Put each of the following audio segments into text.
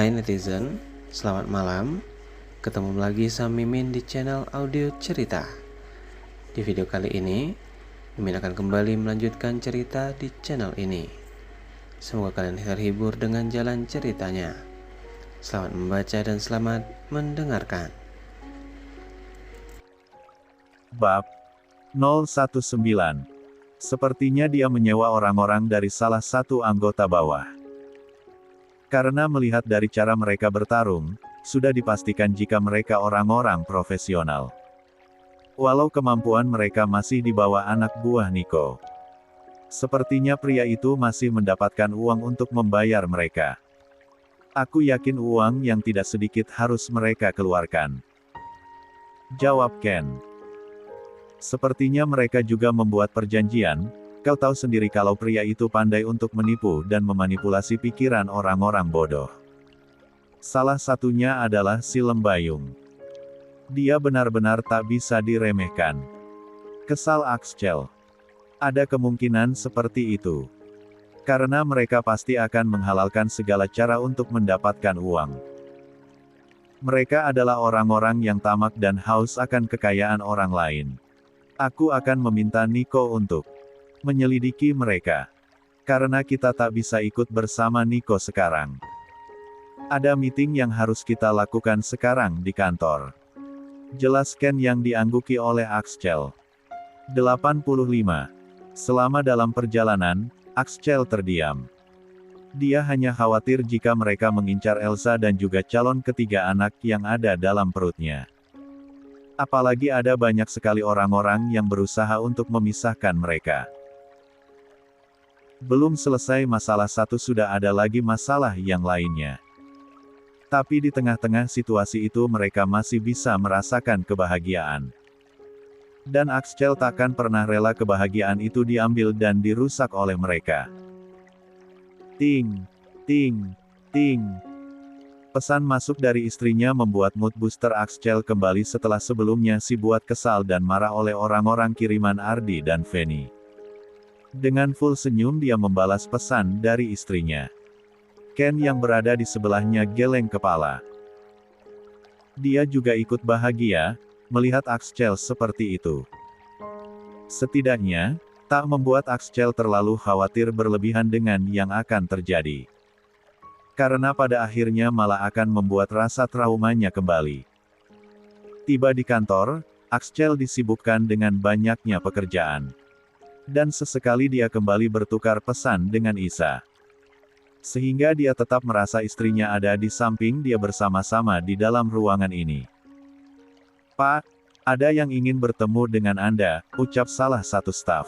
Hai netizen, selamat malam. Ketemu lagi sama Mimin di channel audio cerita. Di video kali ini, Mimin akan kembali melanjutkan cerita di channel ini. Semoga kalian terhibur dengan jalan ceritanya. Selamat membaca dan selamat mendengarkan. Bab 019. Sepertinya dia menyewa orang-orang dari salah satu anggota bawah. Karena melihat dari cara mereka bertarung, sudah dipastikan jika mereka orang-orang profesional. Walau kemampuan mereka masih di bawah anak buah Nico. Sepertinya pria itu masih mendapatkan uang untuk membayar mereka. Aku yakin uang yang tidak sedikit harus mereka keluarkan. Jawab Ken. Sepertinya mereka juga membuat perjanjian. Kau tahu sendiri kalau pria itu pandai untuk menipu dan memanipulasi pikiran orang-orang bodoh. Salah satunya adalah si Lembayung. Dia benar-benar tak bisa diremehkan. Kesal Axel. Ada kemungkinan seperti itu. Karena mereka pasti akan menghalalkan segala cara untuk mendapatkan uang. Mereka adalah orang-orang yang tamak dan haus akan kekayaan orang lain. Aku akan meminta Nico untuk menyelidiki mereka. Karena kita tak bisa ikut bersama Nico sekarang. Ada meeting yang harus kita lakukan sekarang di kantor. Jelaskan yang diangguki oleh Axel. 85. Selama dalam perjalanan, Axel terdiam. Dia hanya khawatir jika mereka mengincar Elsa dan juga calon ketiga anak yang ada dalam perutnya. Apalagi ada banyak sekali orang-orang yang berusaha untuk memisahkan mereka. Belum selesai masalah satu sudah ada lagi masalah yang lainnya. Tapi di tengah-tengah situasi itu mereka masih bisa merasakan kebahagiaan. Dan Axel takkan pernah rela kebahagiaan itu diambil dan dirusak oleh mereka. Ting, ting, ting. Pesan masuk dari istrinya membuat mood booster Axel kembali setelah sebelumnya si buat kesal dan marah oleh orang-orang kiriman Ardi dan Feni. Dengan full senyum dia membalas pesan dari istrinya. Ken yang berada di sebelahnya geleng kepala. Dia juga ikut bahagia, melihat Axel seperti itu. Setidaknya, tak membuat Axel terlalu khawatir berlebihan dengan yang akan terjadi. Karena pada akhirnya malah akan membuat rasa traumanya kembali. Tiba di kantor, Axel disibukkan dengan banyaknya pekerjaan. Dan sesekali dia kembali bertukar pesan dengan Isa. Sehingga dia tetap merasa istrinya ada di samping dia bersama-sama di dalam ruangan ini. Pak, ada yang ingin bertemu dengan Anda, ucap salah satu staf.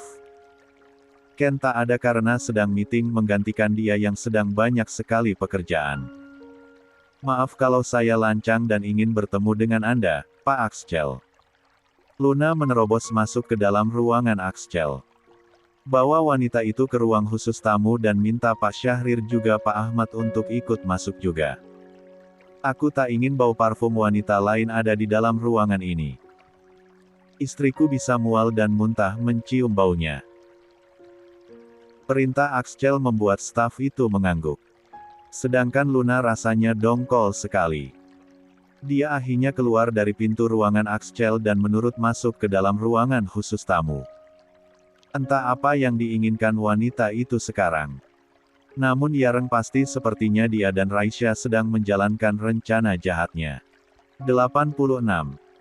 Ken tak ada karena sedang meeting menggantikan dia yang sedang banyak sekali pekerjaan. Maaf kalau saya lancang dan ingin bertemu dengan Anda, Pak Axel. Luna menerobos masuk ke dalam ruangan Axel. Bawa wanita itu ke ruang khusus tamu dan minta Pak Syahrir juga Pak Ahmad untuk ikut masuk juga. Aku tak ingin bau parfum wanita lain ada di dalam ruangan ini. Istriku bisa mual dan muntah mencium baunya. Perintah Axel membuat staf itu mengangguk. Sedangkan Luna rasanya dongkol sekali. Dia akhirnya keluar dari pintu ruangan Axel dan menurut masuk ke dalam ruangan khusus tamu. Entah apa yang diinginkan wanita itu sekarang. Namun Yareng pasti sepertinya dia dan Raisya sedang menjalankan rencana jahatnya. 86.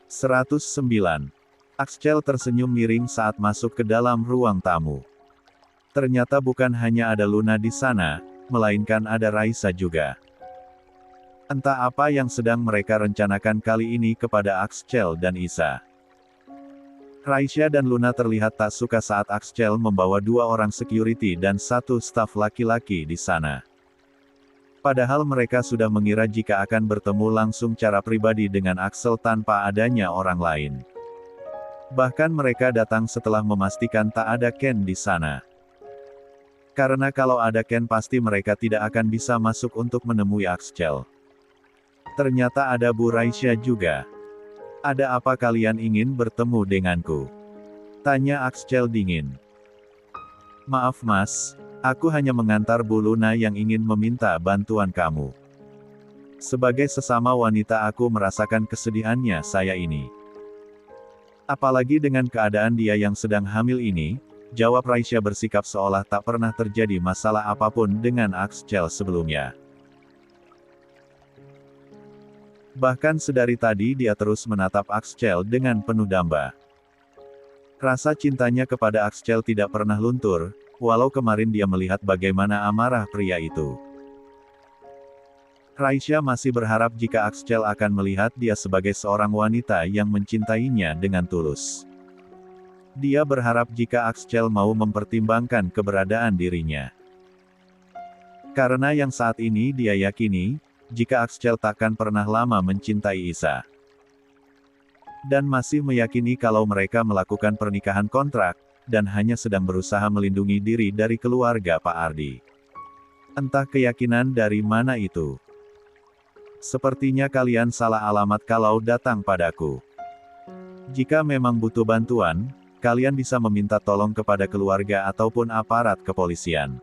109. Axel tersenyum miring saat masuk ke dalam ruang tamu. Ternyata bukan hanya ada Luna di sana, melainkan ada Raisa juga. Entah apa yang sedang mereka rencanakan kali ini kepada Axel dan Isa. Raisya dan Luna terlihat tak suka saat Axel membawa dua orang security dan satu staf laki-laki di sana. Padahal mereka sudah mengira jika akan bertemu langsung cara pribadi dengan Axel tanpa adanya orang lain. Bahkan mereka datang setelah memastikan tak ada Ken di sana. Karena kalau ada Ken pasti mereka tidak akan bisa masuk untuk menemui Axel. Ternyata ada Bu Raisya juga. Ada apa kalian ingin bertemu denganku? Tanya Axel dingin. Maaf mas, aku hanya mengantar Bu Luna yang ingin meminta bantuan kamu. Sebagai sesama wanita aku merasakan kesedihannya saya ini. Apalagi dengan keadaan dia yang sedang hamil ini, jawab Raisya bersikap seolah tak pernah terjadi masalah apapun dengan Axel sebelumnya. Bahkan sedari tadi dia terus menatap Axel dengan penuh damba. Rasa cintanya kepada Axel tidak pernah luntur, walau kemarin dia melihat bagaimana amarah pria itu. Raisya masih berharap jika Axel akan melihat dia sebagai seorang wanita yang mencintainya dengan tulus. Dia berharap jika Axel mau mempertimbangkan keberadaan dirinya. Karena yang saat ini dia yakini, jika Axel takkan pernah lama mencintai Isa. Dan masih meyakini kalau mereka melakukan pernikahan kontrak, dan hanya sedang berusaha melindungi diri dari keluarga Pak Ardi. Entah keyakinan dari mana itu. Sepertinya kalian salah alamat kalau datang padaku. Jika memang butuh bantuan, kalian bisa meminta tolong kepada keluarga ataupun aparat kepolisian.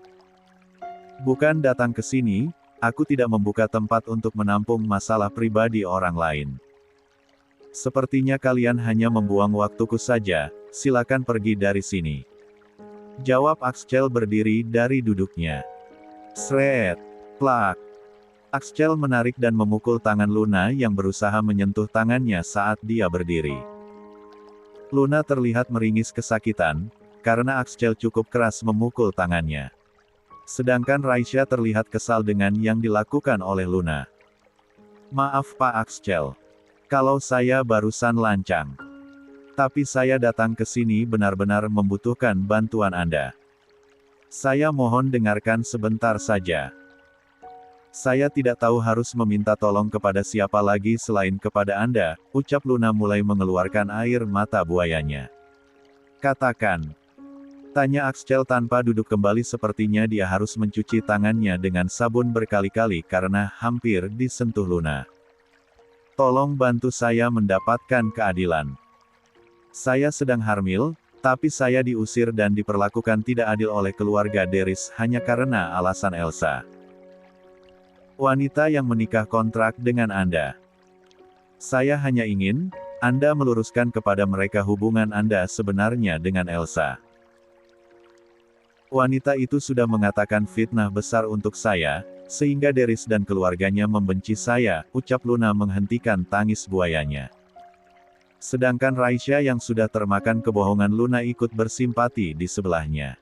Bukan datang ke sini, aku tidak membuka tempat untuk menampung masalah pribadi orang lain. Sepertinya kalian hanya membuang waktuku saja, silakan pergi dari sini. Jawab Axel berdiri dari duduknya. Sret, plak. Axel menarik dan memukul tangan Luna yang berusaha menyentuh tangannya saat dia berdiri. Luna terlihat meringis kesakitan, karena Axel cukup keras memukul tangannya. Sedangkan Raisya terlihat kesal dengan yang dilakukan oleh Luna. Maaf Pak Axel. Kalau saya barusan lancang. Tapi saya datang ke sini benar-benar membutuhkan bantuan Anda. Saya mohon dengarkan sebentar saja. Saya tidak tahu harus meminta tolong kepada siapa lagi selain kepada Anda, ucap Luna mulai mengeluarkan air mata buayanya. Katakan. Tanya Axel tanpa duduk kembali sepertinya dia harus mencuci tangannya dengan sabun berkali-kali karena hampir disentuh Luna. Tolong bantu saya mendapatkan keadilan. Saya sedang hamil, tapi saya diusir dan diperlakukan tidak adil oleh keluarga Deris hanya karena alasan Elsa. Wanita yang menikah kontrak dengan Anda. Saya hanya ingin, Anda meluruskan kepada mereka hubungan Anda sebenarnya dengan Elsa. Wanita itu sudah mengatakan fitnah besar untuk saya, sehingga Deris dan keluarganya membenci saya, ucap Luna menghentikan tangis buayanya. Sedangkan Raisya yang sudah termakan kebohongan Luna ikut bersimpati di sebelahnya.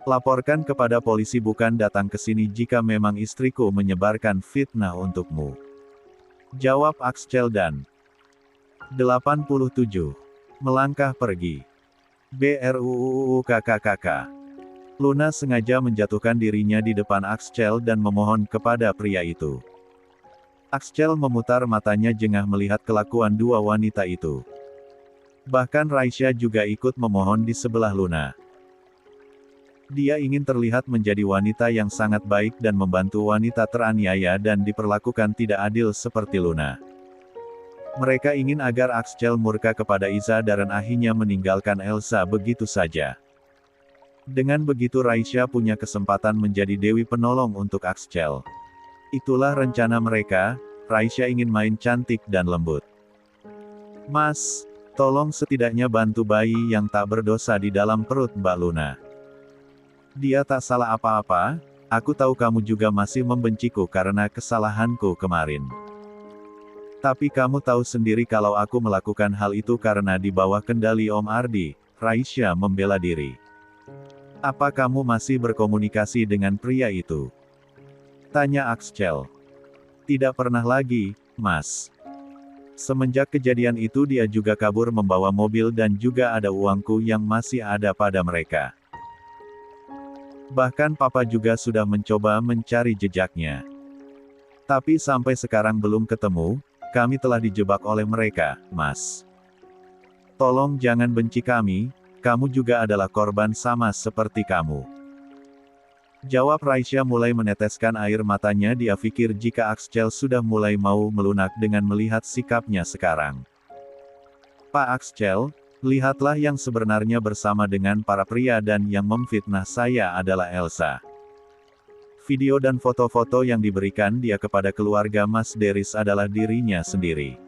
Laporkan kepada polisi bukan datang ke sini jika memang istriku menyebarkan fitnah untukmu. Jawab Axel dan 87. Melangkah pergi. BRUUKKK. Luna sengaja menjatuhkan dirinya di depan Axel dan memohon kepada pria itu. Axel memutar matanya jengah melihat kelakuan dua wanita itu. Bahkan Raisya juga ikut memohon di sebelah Luna. Dia ingin terlihat menjadi wanita yang sangat baik dan membantu wanita teraniaya dan diperlakukan tidak adil seperti Luna. Mereka ingin agar Axel murka kepada Iza dan akhirnya meninggalkan Elsa begitu saja. Dengan begitu Raisya punya kesempatan menjadi dewi penolong untuk Axel. Itulah rencana mereka, Raisya ingin main cantik dan lembut. Mas, tolong setidaknya bantu bayi yang tak berdosa di dalam perut Mbak Luna. Dia tak salah apa-apa, aku tahu kamu juga masih membenciku karena kesalahanku kemarin. Tapi kamu tahu sendiri kalau aku melakukan hal itu karena di bawah kendali Om Ardi, Raisya membela diri. Apa kamu masih berkomunikasi dengan pria itu? Tanya Axel. Tidak pernah lagi, Mas. Semenjak kejadian itu dia juga kabur membawa mobil dan juga ada uangku yang masih ada pada mereka. Bahkan Papa juga sudah mencoba mencari jejaknya. Tapi sampai sekarang belum ketemu, kami telah dijebak oleh mereka, Mas. Tolong jangan benci kami, kamu juga adalah korban sama seperti kamu. Jawab Raisya mulai meneteskan air matanya. Dia pikir jika Axel sudah mulai mau melunak dengan melihat sikapnya sekarang. Pak Axel, lihatlah yang sebenarnya bersama dengan para pria dan yang memfitnah saya adalah Elsa. Video dan foto-foto yang diberikan dia kepada keluarga Mas Deris adalah dirinya sendiri.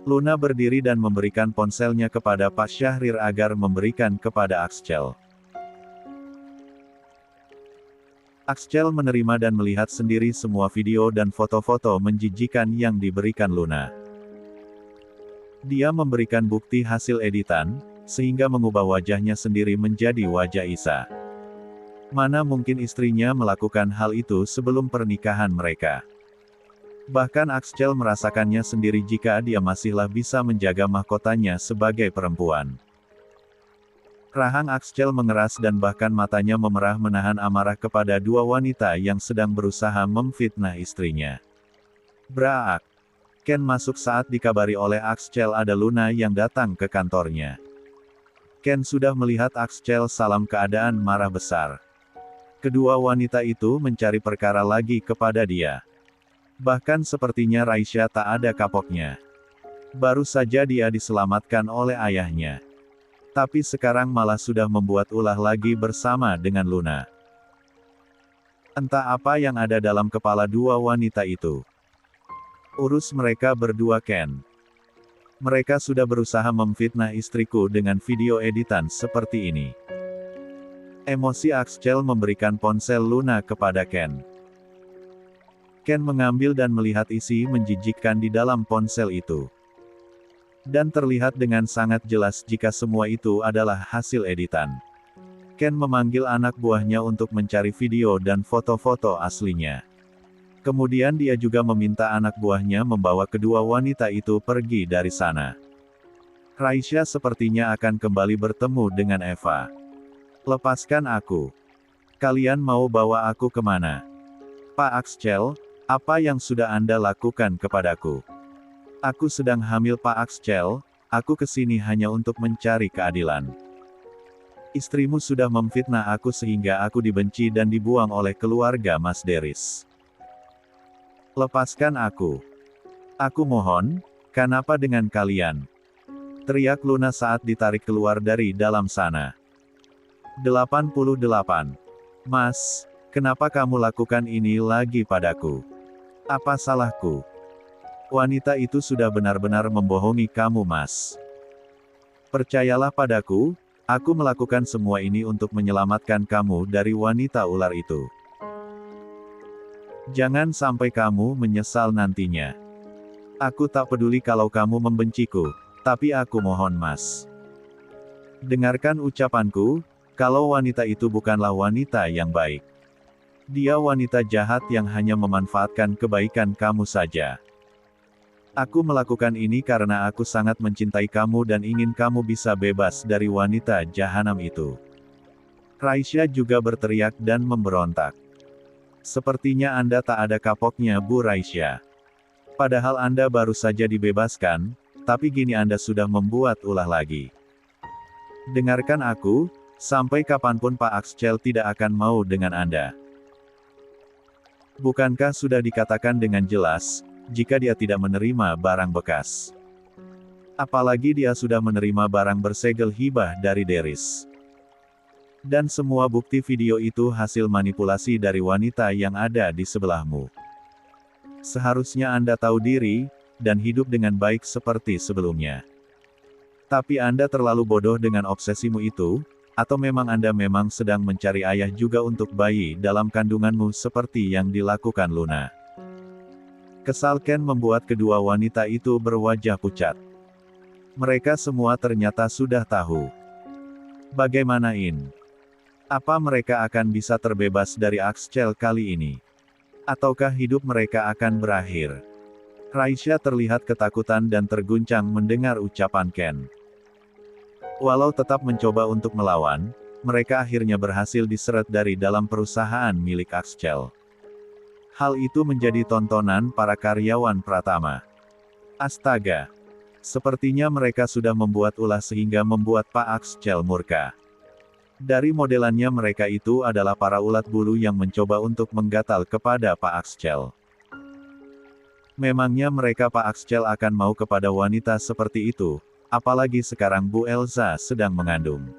Luna berdiri dan memberikan ponselnya kepada Pak Syahrir agar memberikan kepada Axcel. Axcel menerima dan melihat sendiri semua video dan foto-foto menjijikan yang diberikan Luna. Dia memberikan bukti hasil editan, sehingga mengubah wajahnya sendiri menjadi wajah Isa. Mana mungkin istrinya melakukan hal itu sebelum pernikahan mereka. Bahkan Axcel merasakannya sendiri jika dia masihlah bisa menjaga mahkotanya sebagai perempuan. Rahang Axcel mengeras dan bahkan matanya memerah menahan amarah kepada dua wanita yang sedang berusaha memfitnah istrinya. Braak. Ken masuk saat dikabari oleh Axcel ada Luna yang datang ke kantornya. Ken sudah melihat Axcel dalam keadaan marah besar. Kedua wanita itu mencari perkara lagi kepada dia. Bahkan sepertinya Raisya tak ada kapoknya. Baru saja dia diselamatkan oleh ayahnya. Tapi sekarang malah sudah membuat ulah lagi bersama dengan Luna. Entah apa yang ada dalam kepala dua wanita itu. Urus mereka berdua, Ken. Mereka sudah berusaha memfitnah istriku dengan video editan seperti ini. Emosi Axcel memberikan ponsel Luna kepada Ken. Ken mengambil dan melihat isi menjijikkan di dalam ponsel itu. Dan terlihat dengan sangat jelas jika semua itu adalah hasil editan. Ken memanggil anak buahnya untuk mencari video dan foto-foto aslinya. Kemudian dia juga meminta anak buahnya membawa kedua wanita itu pergi dari sana. Raisya sepertinya akan kembali bertemu dengan Eva. Lepaskan aku. Kalian mau bawa aku kemana? Pak Axcel, apa yang sudah Anda lakukan kepadaku? Aku sedang hamil, Pak Axcel. Aku kesini hanya untuk mencari keadilan. Istrimu sudah memfitnah aku sehingga aku dibenci dan dibuang oleh keluarga Mas Deris. Lepaskan aku. Aku mohon, kenapa dengan kalian? Teriak Luna saat ditarik keluar dari dalam sana. 88. Mas, kenapa kamu lakukan ini lagi padaku? Apa salahku? Wanita itu sudah benar-benar membohongi kamu, Mas. Percayalah padaku, aku melakukan semua ini untuk menyelamatkan kamu dari wanita ular itu. Jangan sampai kamu menyesal nantinya. Aku tak peduli kalau kamu membenciku, tapi aku mohon, Mas. Dengarkan ucapanku, kalau wanita itu bukanlah wanita yang baik. Dia wanita jahat yang hanya memanfaatkan kebaikan kamu saja. Aku melakukan ini karena aku sangat mencintai kamu dan ingin kamu bisa bebas dari wanita jahanam itu. Raisya juga berteriak dan memberontak. Sepertinya Anda tak ada kapoknya, Bu Raisya. Padahal Anda baru saja dibebaskan, tapi gini Anda sudah membuat ulah lagi. Dengarkan aku, sampai kapanpun Pak Axcel tidak akan mau dengan Anda. Bukankah sudah dikatakan dengan jelas, jika dia tidak menerima barang bekas? Apalagi dia sudah menerima barang bersegel hibah dari Deris. Dan semua bukti video itu hasil manipulasi dari wanita yang ada di sebelahmu. Seharusnya Anda tahu diri, dan hidup dengan baik seperti sebelumnya. Tapi Anda terlalu bodoh dengan obsesimu itu, atau memang Anda memang sedang mencari ayah juga untuk bayi dalam kandunganmu seperti yang dilakukan Luna. Kesal Ken membuat kedua wanita itu berwajah pucat. Mereka semua ternyata sudah tahu. Bagaimana ini? Apa mereka akan bisa terbebas dari Axcel kali ini? Ataukah hidup mereka akan berakhir? Raisya terlihat ketakutan dan terguncang mendengar ucapan Ken. Walau tetap mencoba untuk melawan, mereka akhirnya berhasil diseret dari dalam perusahaan milik Axcel. Hal itu menjadi tontonan para karyawan Pratama. Astaga! Sepertinya mereka sudah membuat ulah sehingga membuat Pak Axcel murka. Dari modelannya mereka itu adalah para ulat bulu yang mencoba untuk menggatal kepada Pak Axcel. Memangnya mereka Pak Axcel akan mau kepada wanita seperti itu? Apalagi sekarang Bu Elsa sedang mengandung.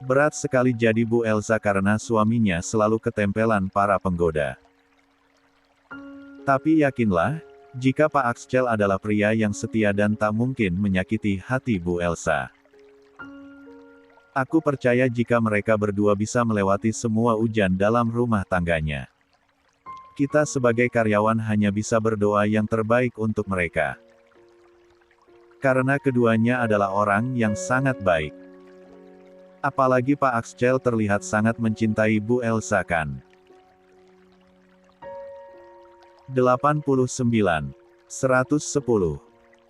Berat sekali jadi Bu Elsa karena suaminya selalu ketempelan para penggoda. Tapi yakinlah, jika Pak Axcel adalah pria yang setia dan tak mungkin menyakiti hati Bu Elsa. Aku percaya jika mereka berdua bisa melewati semua ujian dalam rumah tangganya. Kita sebagai karyawan hanya bisa berdoa yang terbaik untuk mereka. Karena keduanya adalah orang yang sangat baik. Apalagi Pak Axcel terlihat sangat mencintai Bu Elsa kan. 89. 110.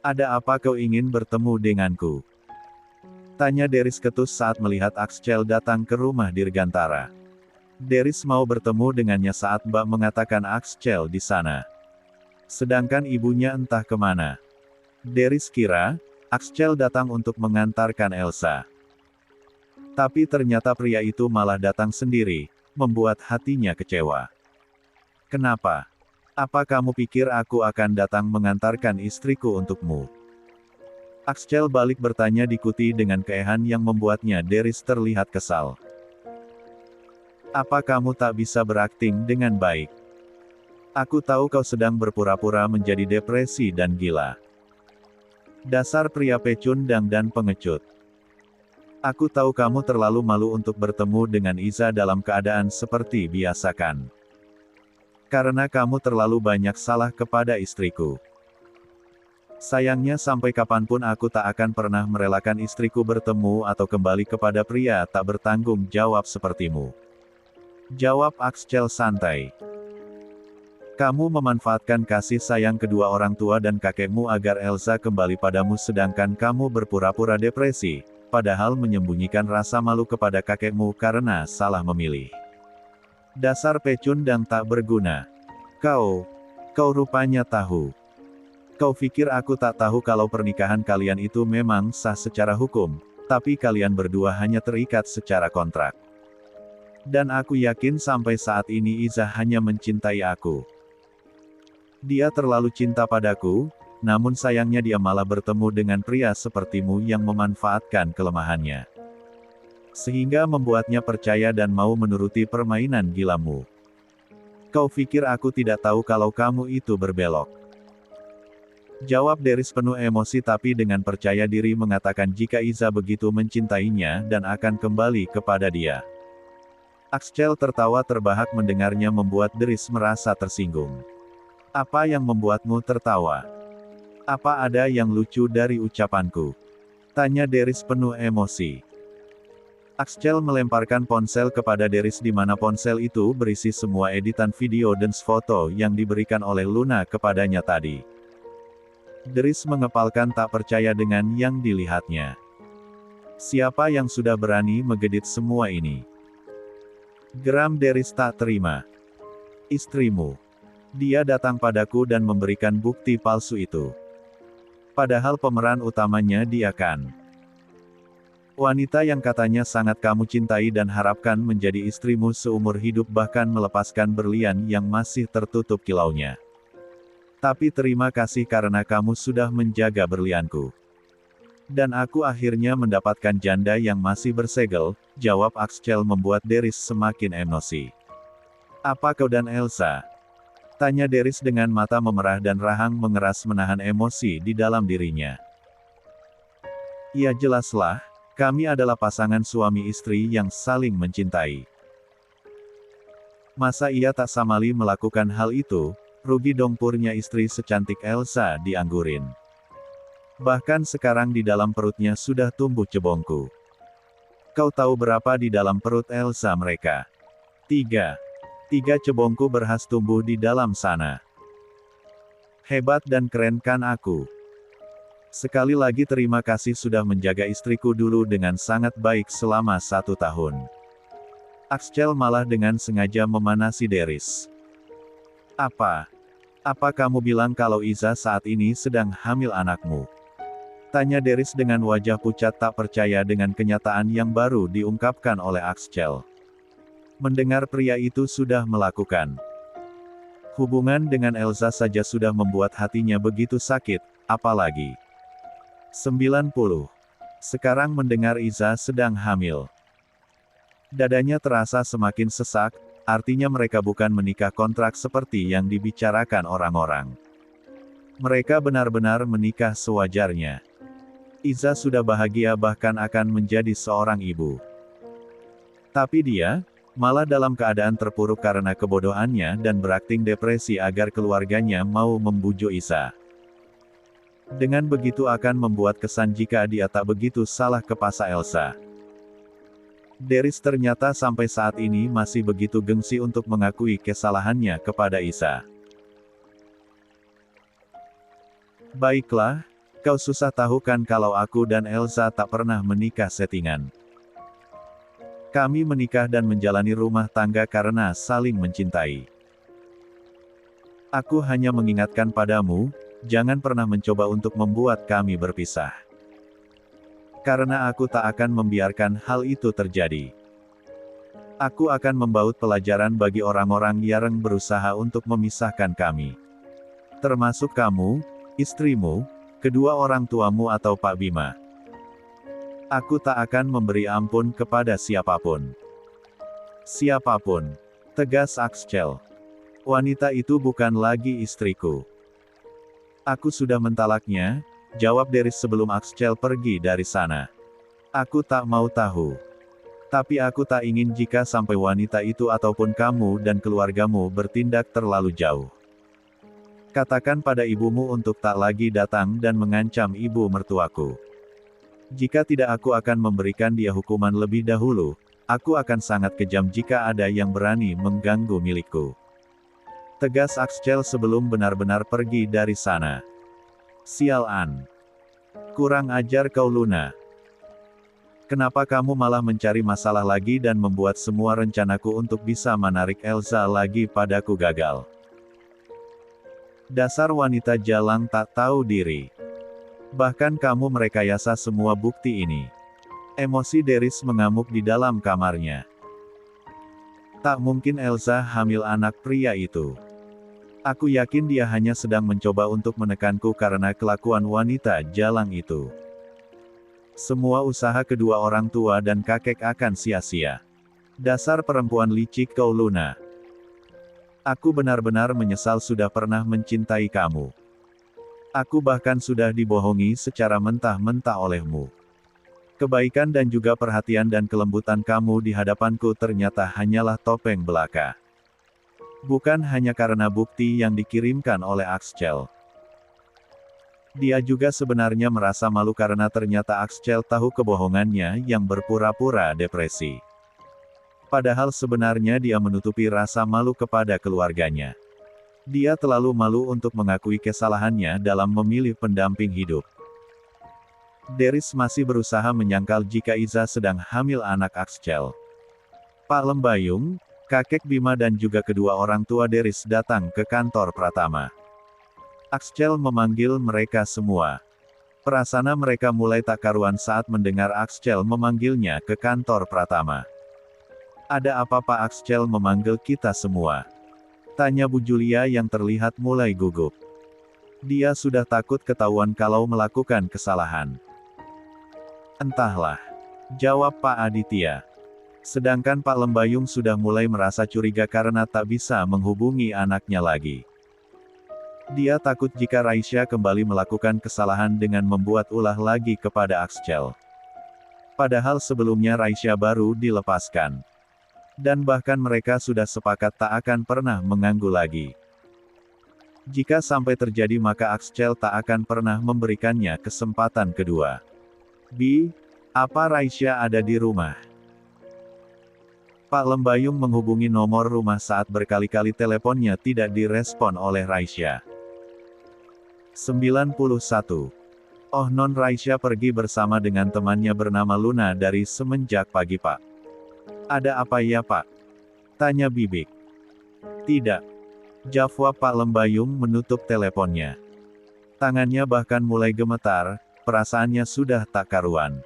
Ada apa kau ingin bertemu denganku? Tanya Deris ketus saat melihat Axcel datang ke rumah Dirgantara. Deris mau bertemu dengannya saat Mbak mengatakan Axcel di sana. Sedangkan ibunya entah kemana. Deris kira, Axcel datang untuk mengantarkan Elsa. Tapi ternyata pria itu malah datang sendiri, membuat hatinya kecewa. Kenapa? Apa kamu pikir aku akan datang mengantarkan istriku untukmu? Axcel balik bertanya diikuti dengan keehan yang membuatnya Deris terlihat kesal. Apa kamu tak bisa berakting dengan baik? Aku tahu kau sedang berpura-pura menjadi depresi dan gila. Dasar pria pecundang dan pengecut. Aku tahu kamu terlalu malu untuk bertemu dengan Iza dalam keadaan seperti biasa kan? Karena kamu terlalu banyak salah kepada istriku. Sayangnya sampai kapanpun aku tak akan pernah merelakan istriku bertemu atau kembali kepada pria tak bertanggung jawab sepertimu. Jawab Axcel santai. Kamu memanfaatkan kasih sayang kedua orang tua dan kakekmu agar Elsa kembali padamu sedangkan kamu berpura-pura depresi, padahal menyembunyikan rasa malu kepada kakekmu karena salah memilih. Dasar pecundang tak berguna. Kau rupanya tahu. Kau pikir aku tak tahu kalau pernikahan kalian itu memang sah secara hukum, tapi kalian berdua hanya terikat secara kontrak. Dan aku yakin sampai saat ini Iza hanya mencintai aku. Dia terlalu cinta padaku, namun sayangnya dia malah bertemu dengan pria sepertimu yang memanfaatkan kelemahannya. Sehingga membuatnya percaya dan mau menuruti permainan gilamu. Kau pikir aku tidak tahu kalau kamu itu berbelok? Jawab Deris penuh emosi tapi dengan percaya diri mengatakan jika Iza begitu mencintainya dan akan kembali kepada dia. Axcel tertawa terbahak mendengarnya membuat Deris merasa tersinggung. Apa yang membuatmu tertawa? Apa ada yang lucu dari ucapanku? Tanya Deris penuh emosi. Axcel melemparkan ponsel kepada Deris di mana ponsel itu berisi semua editan video dan foto yang diberikan oleh Luna kepadanya tadi. Deris mengepalkan tak percaya dengan yang dilihatnya. Siapa yang sudah berani megedit semua ini? Geram Deris tak terima. Istrimu. Dia datang padaku dan memberikan bukti palsu itu. Padahal pemeran utamanya dia kan. Wanita yang katanya sangat kamu cintai dan harapkan menjadi istrimu seumur hidup bahkan melepaskan berlian yang masih tertutup kilaunya. Tapi terima kasih karena kamu sudah menjaga berlianku. Dan aku akhirnya mendapatkan janda yang masih bersegel, jawab Axcel membuat Deris semakin emosi. Apa kau dan Elsa? Tanya Deris dengan mata memerah dan rahang mengeras menahan emosi di dalam dirinya. Ya jelaslah. Kami adalah pasangan suami istri yang saling mencintai. Masa ia tak samali melakukan hal itu, rugi dong purnya istri secantik Elsa dianggurin. Bahkan sekarang di dalam perutnya sudah tumbuh cebongku. Kau tahu berapa di dalam perut Elsa mereka? 3 cebongku berhas tumbuh di dalam sana. Hebat dan keren kan aku? Sekali lagi terima kasih sudah menjaga istriku dulu dengan sangat baik selama 1 tahun. Axcel malah dengan sengaja memanasi Deris. Apa kamu bilang kalau Iza saat ini sedang hamil anakmu? Tanya Deris dengan wajah pucat tak percaya dengan kenyataan yang baru diungkapkan oleh Axcel. Mendengar pria itu sudah melakukan hubungan dengan Elsa saja sudah membuat hatinya begitu sakit, apalagi 90. Sekarang mendengar Iza sedang hamil. Dadanya terasa semakin sesak, artinya mereka bukan menikah kontrak seperti yang dibicarakan orang-orang. Mereka benar-benar menikah sewajarnya. Iza sudah bahagia bahkan akan menjadi seorang ibu. Tapi dia, malah dalam keadaan terpuruk karena kebodohannya dan berakting depresi agar keluarganya mau membujuk Iza. Dengan begitu akan membuat kesan jika dia tak begitu salah kepada Elsa. Deris ternyata sampai saat ini masih begitu gengsi untuk mengakui kesalahannya kepada Isa. Baiklah, kau susah tahu kan kalau aku dan Elsa tak pernah menikah settingan. Kami menikah dan menjalani rumah tangga karena saling mencintai. Aku hanya mengingatkan padamu, jangan pernah mencoba untuk membuat kami berpisah. Karena aku tak akan membiarkan hal itu terjadi. Aku akan membaut pelajaran bagi orang-orang yang berusaha untuk memisahkan kami. Termasuk kamu, istrimu, kedua orang tuamu atau Pak Bima. Aku tak akan memberi ampun kepada siapapun. Siapapun. Tegas Axel. Wanita itu bukan lagi istriku. Aku sudah mentalaknya, jawab Deris sebelum Axel pergi dari sana. Aku tak mau tahu. Tapi aku tak ingin jika sampai wanita itu ataupun kamu dan keluargamu bertindak terlalu jauh. Katakan pada ibumu untuk tak lagi datang dan mengancam ibu mertuaku. Jika tidak aku akan memberikan dia hukuman lebih dahulu, aku akan sangat kejam jika ada yang berani mengganggu milikku. Tegas Axel sebelum benar-benar pergi dari sana. Sialan. Kurang ajar kau Luna. Kenapa kamu malah mencari masalah lagi dan membuat semua rencanaku untuk bisa menarik Elsa lagi padaku gagal? Dasar wanita jalang tak tahu diri. Bahkan kamu merekayasa semua bukti ini. Emosi Deris mengamuk di dalam kamarnya. Tak mungkin Elsa hamil anak pria itu. Aku yakin dia hanya sedang mencoba untuk menekanku karena kelakuan wanita jalang itu. Semua usaha kedua orang tua dan kakek akan sia-sia. Dasar perempuan licik kau Luna. Aku benar-benar menyesal sudah pernah mencintai kamu. Aku bahkan sudah dibohongi secara mentah-mentah olehmu. Kebaikan dan juga perhatian dan kelembutan kamu di hadapanku ternyata hanyalah topeng belaka. Bukan hanya karena bukti yang dikirimkan oleh Axel. Dia juga sebenarnya merasa malu karena ternyata Axel tahu kebohongannya yang berpura-pura depresi. Padahal sebenarnya dia menutupi rasa malu kepada keluarganya. Dia terlalu malu untuk mengakui kesalahannya dalam memilih pendamping hidup. Deris masih berusaha menyangkal jika Iza sedang hamil anak Axel. Pak Lembayung, kakek Bima dan juga kedua orang tua Deris datang ke kantor Pratama. Axel memanggil mereka semua. Perasaan mereka mulai tak karuan saat mendengar Axel memanggilnya ke kantor Pratama. Ada apa Pak Axel memanggil kita semua? Tanya Bu Julia yang terlihat mulai gugup. Dia sudah takut ketahuan kalau melakukan kesalahan. Entahlah. Jawab Pak Aditya. Sedangkan Pak Lembayung sudah mulai merasa curiga karena tak bisa menghubungi anaknya lagi. Dia takut jika Raisya kembali melakukan kesalahan dengan membuat ulah lagi kepada Axel. Padahal sebelumnya Raisya baru dilepaskan. Dan bahkan mereka sudah sepakat tak akan pernah mengganggu lagi. Jika sampai terjadi maka Axel tak akan pernah memberikannya kesempatan kedua. Apa Raisya ada di rumah? Pak Lembayung menghubungi nomor rumah saat berkali-kali teleponnya tidak direspon oleh Raisya. 91. Oh non Raisya pergi bersama dengan temannya bernama Luna dari semenjak pagi Pak. Ada apa ya Pak? Tanya Bibik. Tidak. Jawab Pak Lembayung menutup teleponnya. Tangannya bahkan mulai gemetar, perasaannya sudah tak karuan.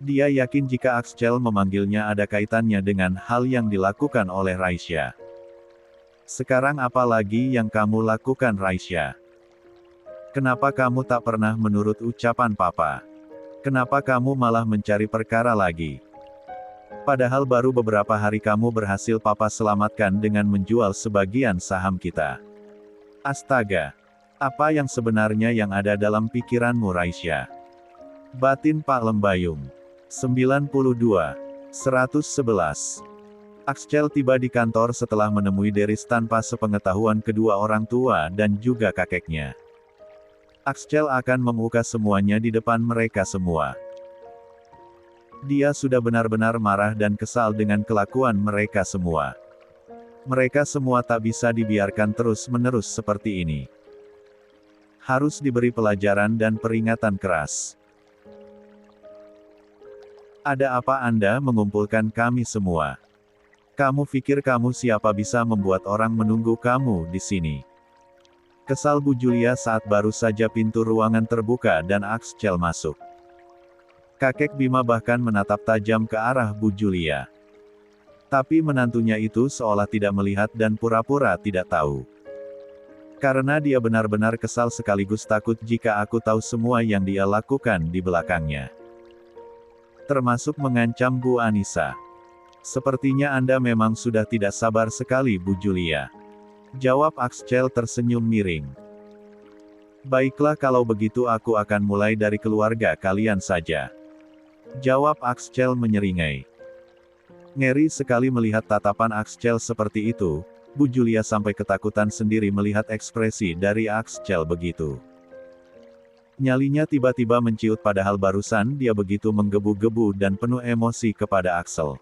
Dia yakin jika Axel memanggilnya ada kaitannya dengan hal yang dilakukan oleh Raisya. Sekarang apa lagi yang kamu lakukan Raisya? Kenapa kamu tak pernah menurut ucapan Papa? Kenapa kamu malah mencari perkara lagi? Padahal baru beberapa hari kamu berhasil papa selamatkan dengan menjual sebagian saham kita. Astaga. Apa yang sebenarnya yang ada dalam pikiranmu, Raisya? Batin Pak Lembayung. 92. 111. Axel tiba di kantor setelah menemui Deris tanpa sepengetahuan kedua orang tua dan juga kakeknya. Axel akan membuka semuanya di depan mereka semua. Dia sudah benar-benar marah dan kesal dengan kelakuan mereka semua. Mereka semua tak bisa dibiarkan terus-menerus seperti ini. Harus diberi pelajaran dan peringatan keras. Ada apa Anda mengumpulkan kami semua? Kamu pikir kamu siapa bisa membuat orang menunggu kamu di sini? Kesal Bu Julia saat baru saja pintu ruangan terbuka dan Axel masuk. Kakek Bima bahkan menatap tajam ke arah Bu Julia. Tapi menantunya itu seolah tidak melihat dan pura-pura tidak tahu. Karena dia benar-benar kesal sekaligus takut jika aku tahu semua yang dia lakukan di belakangnya. Termasuk mengancam Bu Anissa. Sepertinya Anda memang sudah tidak sabar sekali Bu Julia. Jawab Axel tersenyum miring. Baiklah kalau begitu aku akan mulai dari keluarga kalian saja. Jawab Axel menyeringai. Ngeri sekali melihat tatapan Axel seperti itu, Bu Julia sampai ketakutan sendiri melihat ekspresi dari Axel begitu. Nyalinya tiba-tiba menciut padahal barusan dia begitu menggebu-gebu dan penuh emosi kepada Axel.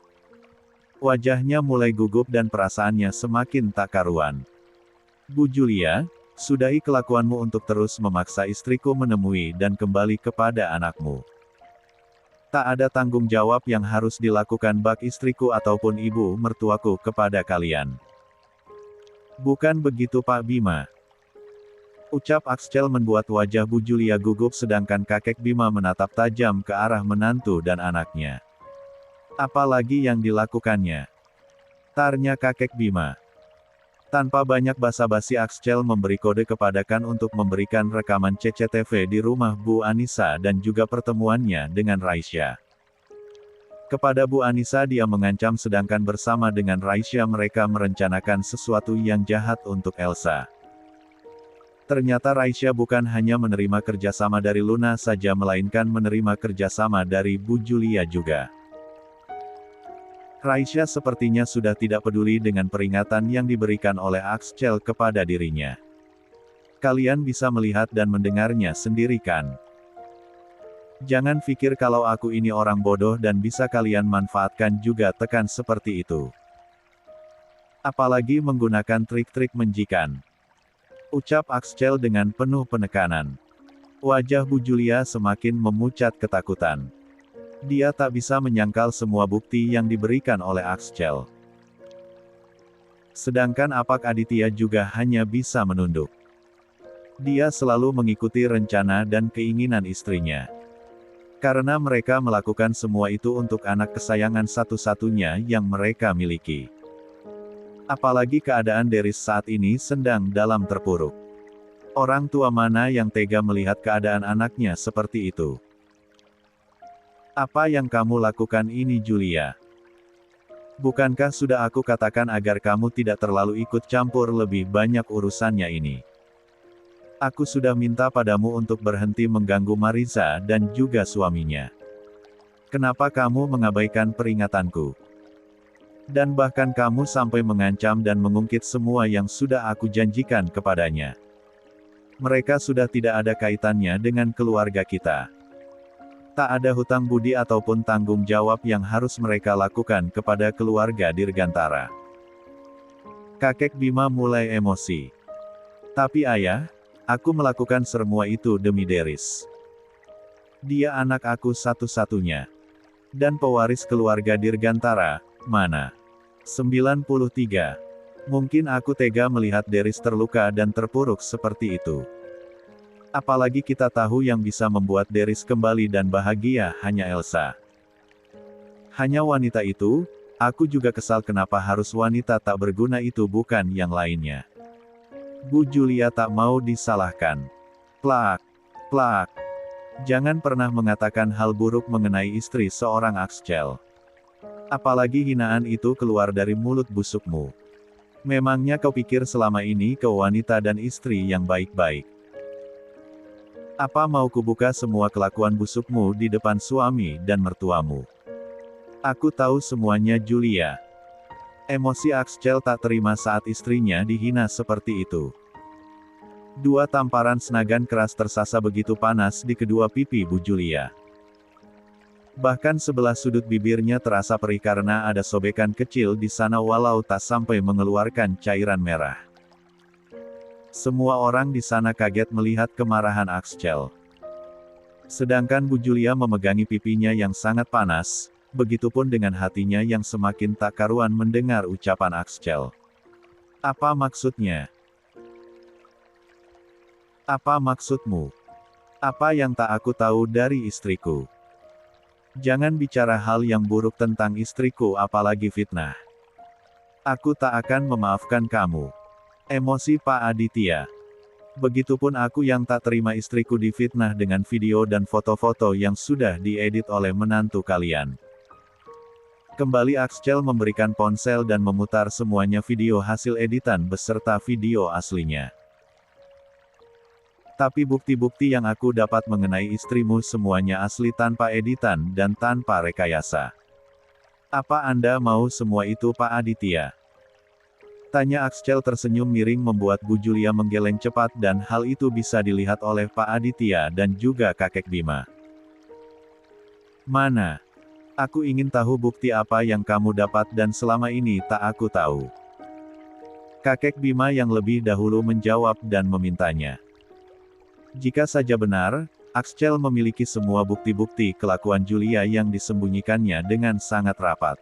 Wajahnya mulai gugup dan perasaannya semakin tak karuan. Bu Julia, sudahi kelakuanmu untuk terus memaksa istriku menemui dan kembali kepada anakmu. Tak ada tanggung jawab yang harus dilakukan bak istriku ataupun ibu mertuaku kepada kalian. Bukan begitu Pak Bima. Ucap Axel membuat wajah Bu Julia gugup sedangkan kakek Bima menatap tajam ke arah menantu dan anaknya. Apalagi yang dilakukannya? Tarnya kakek Bima. Tanpa banyak basa-basi Axel memberi kode kepada Kan untuk memberikan rekaman CCTV di rumah Bu Anissa dan juga pertemuannya dengan Raisya. Kepada Bu Anissa dia mengancam sedangkan bersama dengan Raisya mereka merencanakan sesuatu yang jahat untuk Elsa. Ternyata Raisya bukan hanya menerima kerjasama dari Luna saja melainkan menerima kerjasama dari Bu Julia juga. Raisya sepertinya sudah tidak peduli dengan peringatan yang diberikan oleh Axel kepada dirinya. Kalian bisa melihat dan mendengarnya sendiri kan? Jangan pikir kalau aku ini orang bodoh dan bisa kalian manfaatkan juga tekan seperti itu. Apalagi menggunakan trik-trik menjikan. Ucap Axel dengan penuh penekanan. Wajah Bu Julia semakin memucat ketakutan. Dia tak bisa menyangkal semua bukti yang diberikan oleh Axel. Sedangkan Apak Aditya juga hanya bisa menunduk. Dia selalu mengikuti rencana dan keinginan istrinya. Karena mereka melakukan semua itu untuk anak kesayangan satu-satunya yang mereka miliki. Apalagi keadaan Deris saat ini sedang dalam terpuruk. Orang tua mana yang tega melihat keadaan anaknya seperti itu? Apa yang kamu lakukan ini Julia? Bukankah sudah aku katakan agar kamu tidak terlalu ikut campur lebih banyak urusannya ini? Aku sudah minta padamu untuk berhenti mengganggu Mariza dan juga suaminya. Kenapa kamu mengabaikan peringatanku? Dan bahkan kamu sampai mengancam dan mengungkit semua yang sudah aku janjikan kepadanya. Mereka sudah tidak ada kaitannya dengan keluarga kita. Tak ada hutang budi ataupun tanggung jawab yang harus mereka lakukan kepada keluarga Dirgantara. Kakek Bima mulai emosi. Tapi ayah, aku melakukan semua itu demi Deris. Dia anak aku satu-satunya. Dan pewaris keluarga Dirgantara, mana? 93. Mungkin aku tega melihat Deris terluka dan terpuruk seperti itu. Apalagi kita tahu yang bisa membuat Deris kembali dan bahagia hanya Elsa. Hanya wanita itu, aku juga kesal kenapa harus wanita tak berguna itu bukan yang lainnya. Bu Julia tak mau disalahkan. Plak, plak. Jangan pernah mengatakan hal buruk mengenai istri seorang Axel. Apalagi hinaan itu keluar dari mulut busukmu. Memangnya kau pikir selama ini kau wanita dan istri yang baik-baik? Apa mau kubuka semua kelakuan busukmu di depan suami dan mertuamu? Aku tahu semuanya, Julia. Emosi Axel tak terima saat istrinya dihina seperti itu. Dua tamparan senagan keras tersasa begitu panas di kedua pipi Bu Julia. Bahkan sebelah sudut bibirnya terasa perih karena ada sobekan kecil di sana walau tak sampai mengeluarkan cairan merah. Semua orang di sana kaget melihat kemarahan Axel. Sedangkan Bu Julia memegangi pipinya yang sangat panas, begitupun dengan hatinya yang semakin tak karuan mendengar ucapan Axel. Apa maksudnya? Apa maksudmu? Apa yang tak aku tahu dari istriku? Jangan bicara hal yang buruk tentang istriku apalagi fitnah. Aku tak akan memaafkan kamu. Emosi Pak Aditya. Begitupun aku yang tak terima istriku difitnah dengan video dan foto-foto yang sudah diedit oleh menantu kalian. Kembali Axel memberikan ponsel dan memutar semuanya video hasil editan beserta video aslinya. Tapi bukti-bukti yang aku dapat mengenai istrimu semuanya asli tanpa editan dan tanpa rekayasa. Apa Anda mau semua itu Pak Aditya? Tanya Axel tersenyum miring membuat Bu Julia menggeleng cepat dan hal itu bisa dilihat oleh Pak Aditya dan juga kakek Bima. Mana? Aku ingin tahu bukti apa yang kamu dapat dan selama ini tak aku tahu. Kakek Bima yang lebih dahulu menjawab dan memintanya. Jika saja benar, Axel memiliki semua bukti-bukti kelakuan Julia yang disembunyikannya dengan sangat rapat.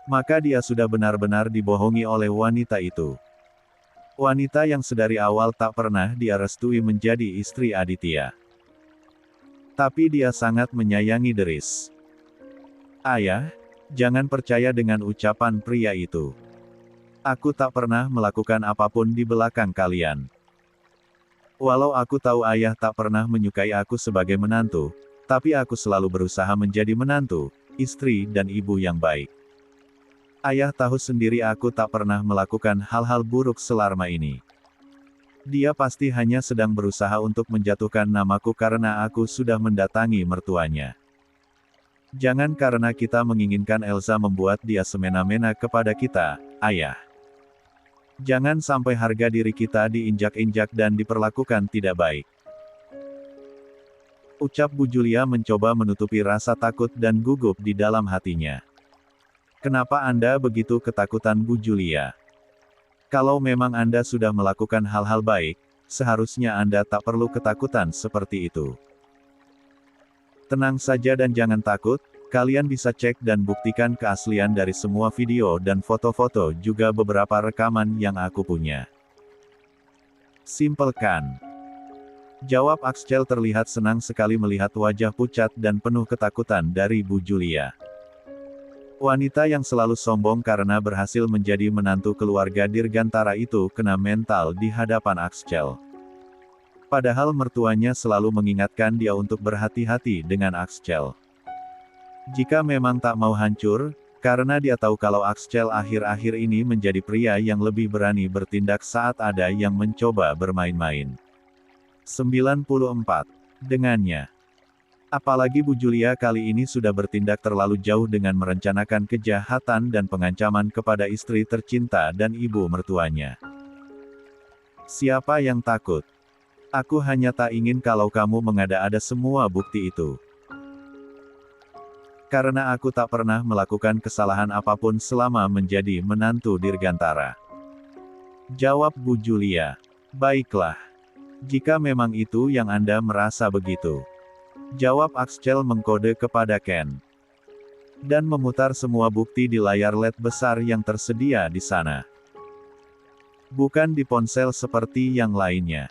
Maka dia sudah benar-benar dibohongi oleh wanita itu. Wanita yang sedari awal tak pernah dia restui menjadi istri Aditya. Tapi dia sangat menyayangi Deris. Ayah, jangan percaya dengan ucapan pria itu. Aku tak pernah melakukan apapun di belakang kalian. Walau aku tahu ayah tak pernah menyukai aku sebagai menantu, tapi aku selalu berusaha menjadi menantu, istri dan ibu yang baik. Ayah tahu sendiri aku tak pernah melakukan hal-hal buruk selama ini. Dia pasti hanya sedang berusaha untuk menjatuhkan namaku karena aku sudah mendatangi mertuanya. Jangan karena kita menginginkan Elsa membuat dia semena-mena kepada kita, ayah. Jangan sampai harga diri kita diinjak-injak dan diperlakukan tidak baik. Ucap Bu Julia mencoba menutupi rasa takut dan gugup di dalam hatinya. Kenapa Anda begitu ketakutan Bu Julia? Kalau memang Anda sudah melakukan hal-hal baik, seharusnya Anda tak perlu ketakutan seperti itu. Tenang saja dan jangan takut. Kalian bisa cek dan buktikan keaslian dari semua video dan foto-foto juga beberapa rekaman yang aku punya. Simple kan? Jawab Axel terlihat senang sekali melihat wajah pucat dan penuh ketakutan dari Bu Julia. Wanita yang selalu sombong karena berhasil menjadi menantu keluarga dirgantara itu kena mental di hadapan Axel. Padahal mertuanya selalu mengingatkan dia untuk berhati-hati dengan Axel. Jika memang tak mau hancur, karena dia tahu kalau Axel akhir-akhir ini menjadi pria yang lebih berani bertindak saat ada yang mencoba bermain-main. 94. Dengannya. Apalagi Bu Julia kali ini sudah bertindak terlalu jauh dengan merencanakan kejahatan dan pengancaman kepada istri tercinta dan ibu mertuanya. Siapa yang takut? Aku hanya tak ingin kalau kamu mengada-ada semua bukti itu. Karena aku tak pernah melakukan kesalahan apapun selama menjadi menantu dirgantara. Jawab Bu Julia. Baiklah. Jika memang itu yang Anda merasa begitu. Jawab Axel mengkode kepada Ken. Dan memutar semua bukti di layar LED besar yang tersedia di sana. Bukan di ponsel seperti yang lainnya.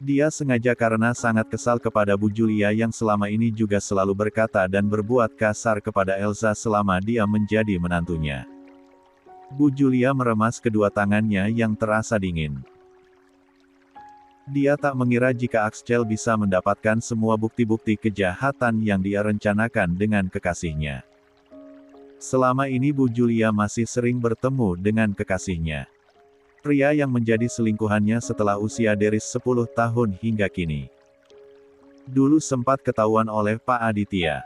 Dia sengaja karena sangat kesal kepada Bu Julia yang selama ini juga selalu berkata dan berbuat kasar kepada Elsa selama dia menjadi menantunya. Bu Julia meremas kedua tangannya yang terasa dingin. Dia tak mengira jika Axel bisa mendapatkan semua bukti-bukti kejahatan yang dia rencanakan dengan kekasihnya. Selama ini Bu Julia masih sering bertemu dengan kekasihnya. Pria yang menjadi selingkuhannya setelah usia Deris 10 tahun hingga kini. Dulu sempat ketahuan oleh Pak Aditya.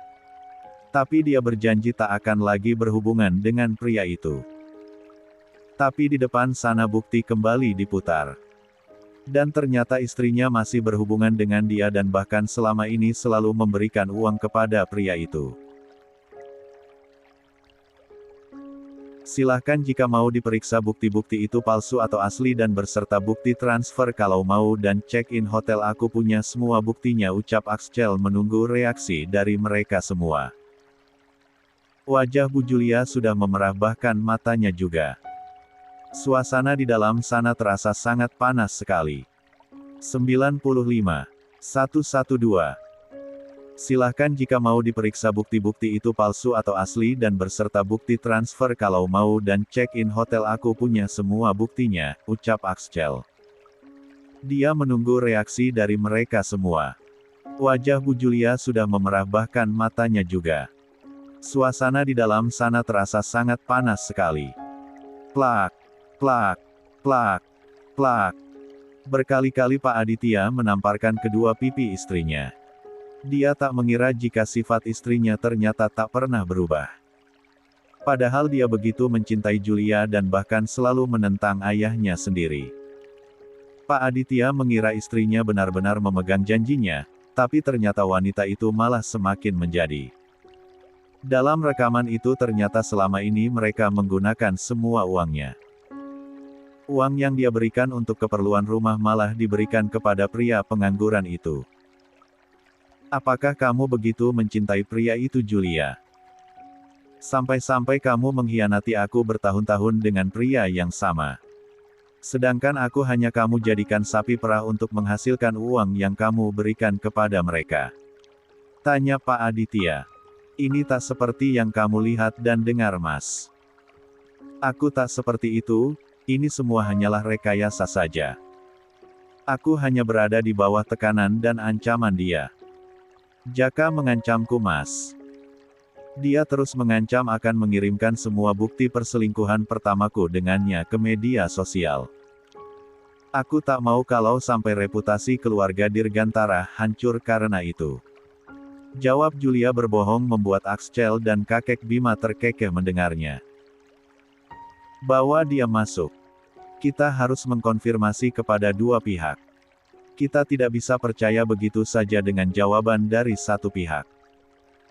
Tapi dia berjanji tak akan lagi berhubungan dengan pria itu. Tapi di depan sana bukti kembali diputar. Dan ternyata istrinya masih berhubungan dengan dia dan bahkan selama ini selalu memberikan uang kepada pria itu. Silahkan jika mau diperiksa bukti-bukti itu palsu atau asli dan berserta bukti transfer kalau mau dan check-in hotel aku punya semua buktinya, ucap Axel menunggu reaksi dari mereka semua. Wajah Bu Julia sudah memerah bahkan matanya juga. Suasana di dalam sana terasa sangat panas sekali. 95. 112. Silahkan jika mau diperiksa bukti-bukti itu palsu atau asli dan berserta bukti transfer kalau mau dan check-in hotel aku punya semua buktinya, ucap Axel. Dia menunggu reaksi dari mereka semua. Wajah Bu Julia sudah memerah bahkan matanya juga. Suasana di dalam sana terasa sangat panas sekali. Plak, plak, plak, plak. Berkali-kali Pak Aditya menamparkan kedua pipi istrinya. Dia tak mengira jika sifat istrinya ternyata tak pernah berubah. Padahal dia begitu mencintai Julia dan bahkan selalu menentang ayahnya sendiri. Pak Aditya mengira istrinya benar-benar memegang janjinya, tapi ternyata wanita itu malah semakin menjadi. Dalam rekaman itu ternyata selama ini mereka menggunakan semua uangnya. Uang yang dia berikan untuk keperluan rumah malah diberikan kepada pria pengangguran itu. Apakah kamu begitu mencintai pria itu, Julia? Sampai-sampai kamu mengkhianati aku bertahun-tahun dengan pria yang sama. Sedangkan aku hanya kamu jadikan sapi perah untuk menghasilkan uang yang kamu berikan kepada mereka. Tanya Pak Aditya. Ini tak seperti yang kamu lihat dan dengar, Mas. Aku tak seperti itu, ini semua hanyalah rekayasa saja. Aku hanya berada di bawah tekanan dan ancaman dia. Jaka mengancamku, Mas. Dia terus mengancam akan mengirimkan semua bukti perselingkuhan pertamaku dengannya ke media sosial. Aku tak mau kalau sampai reputasi keluarga Dirgantara hancur karena itu. Jawab Julia berbohong membuat Axel dan kakek Bima terkekeh mendengarnya. Bawa dia masuk. Kita harus mengkonfirmasi kepada dua pihak. Kita tidak bisa percaya begitu saja dengan jawaban dari satu pihak.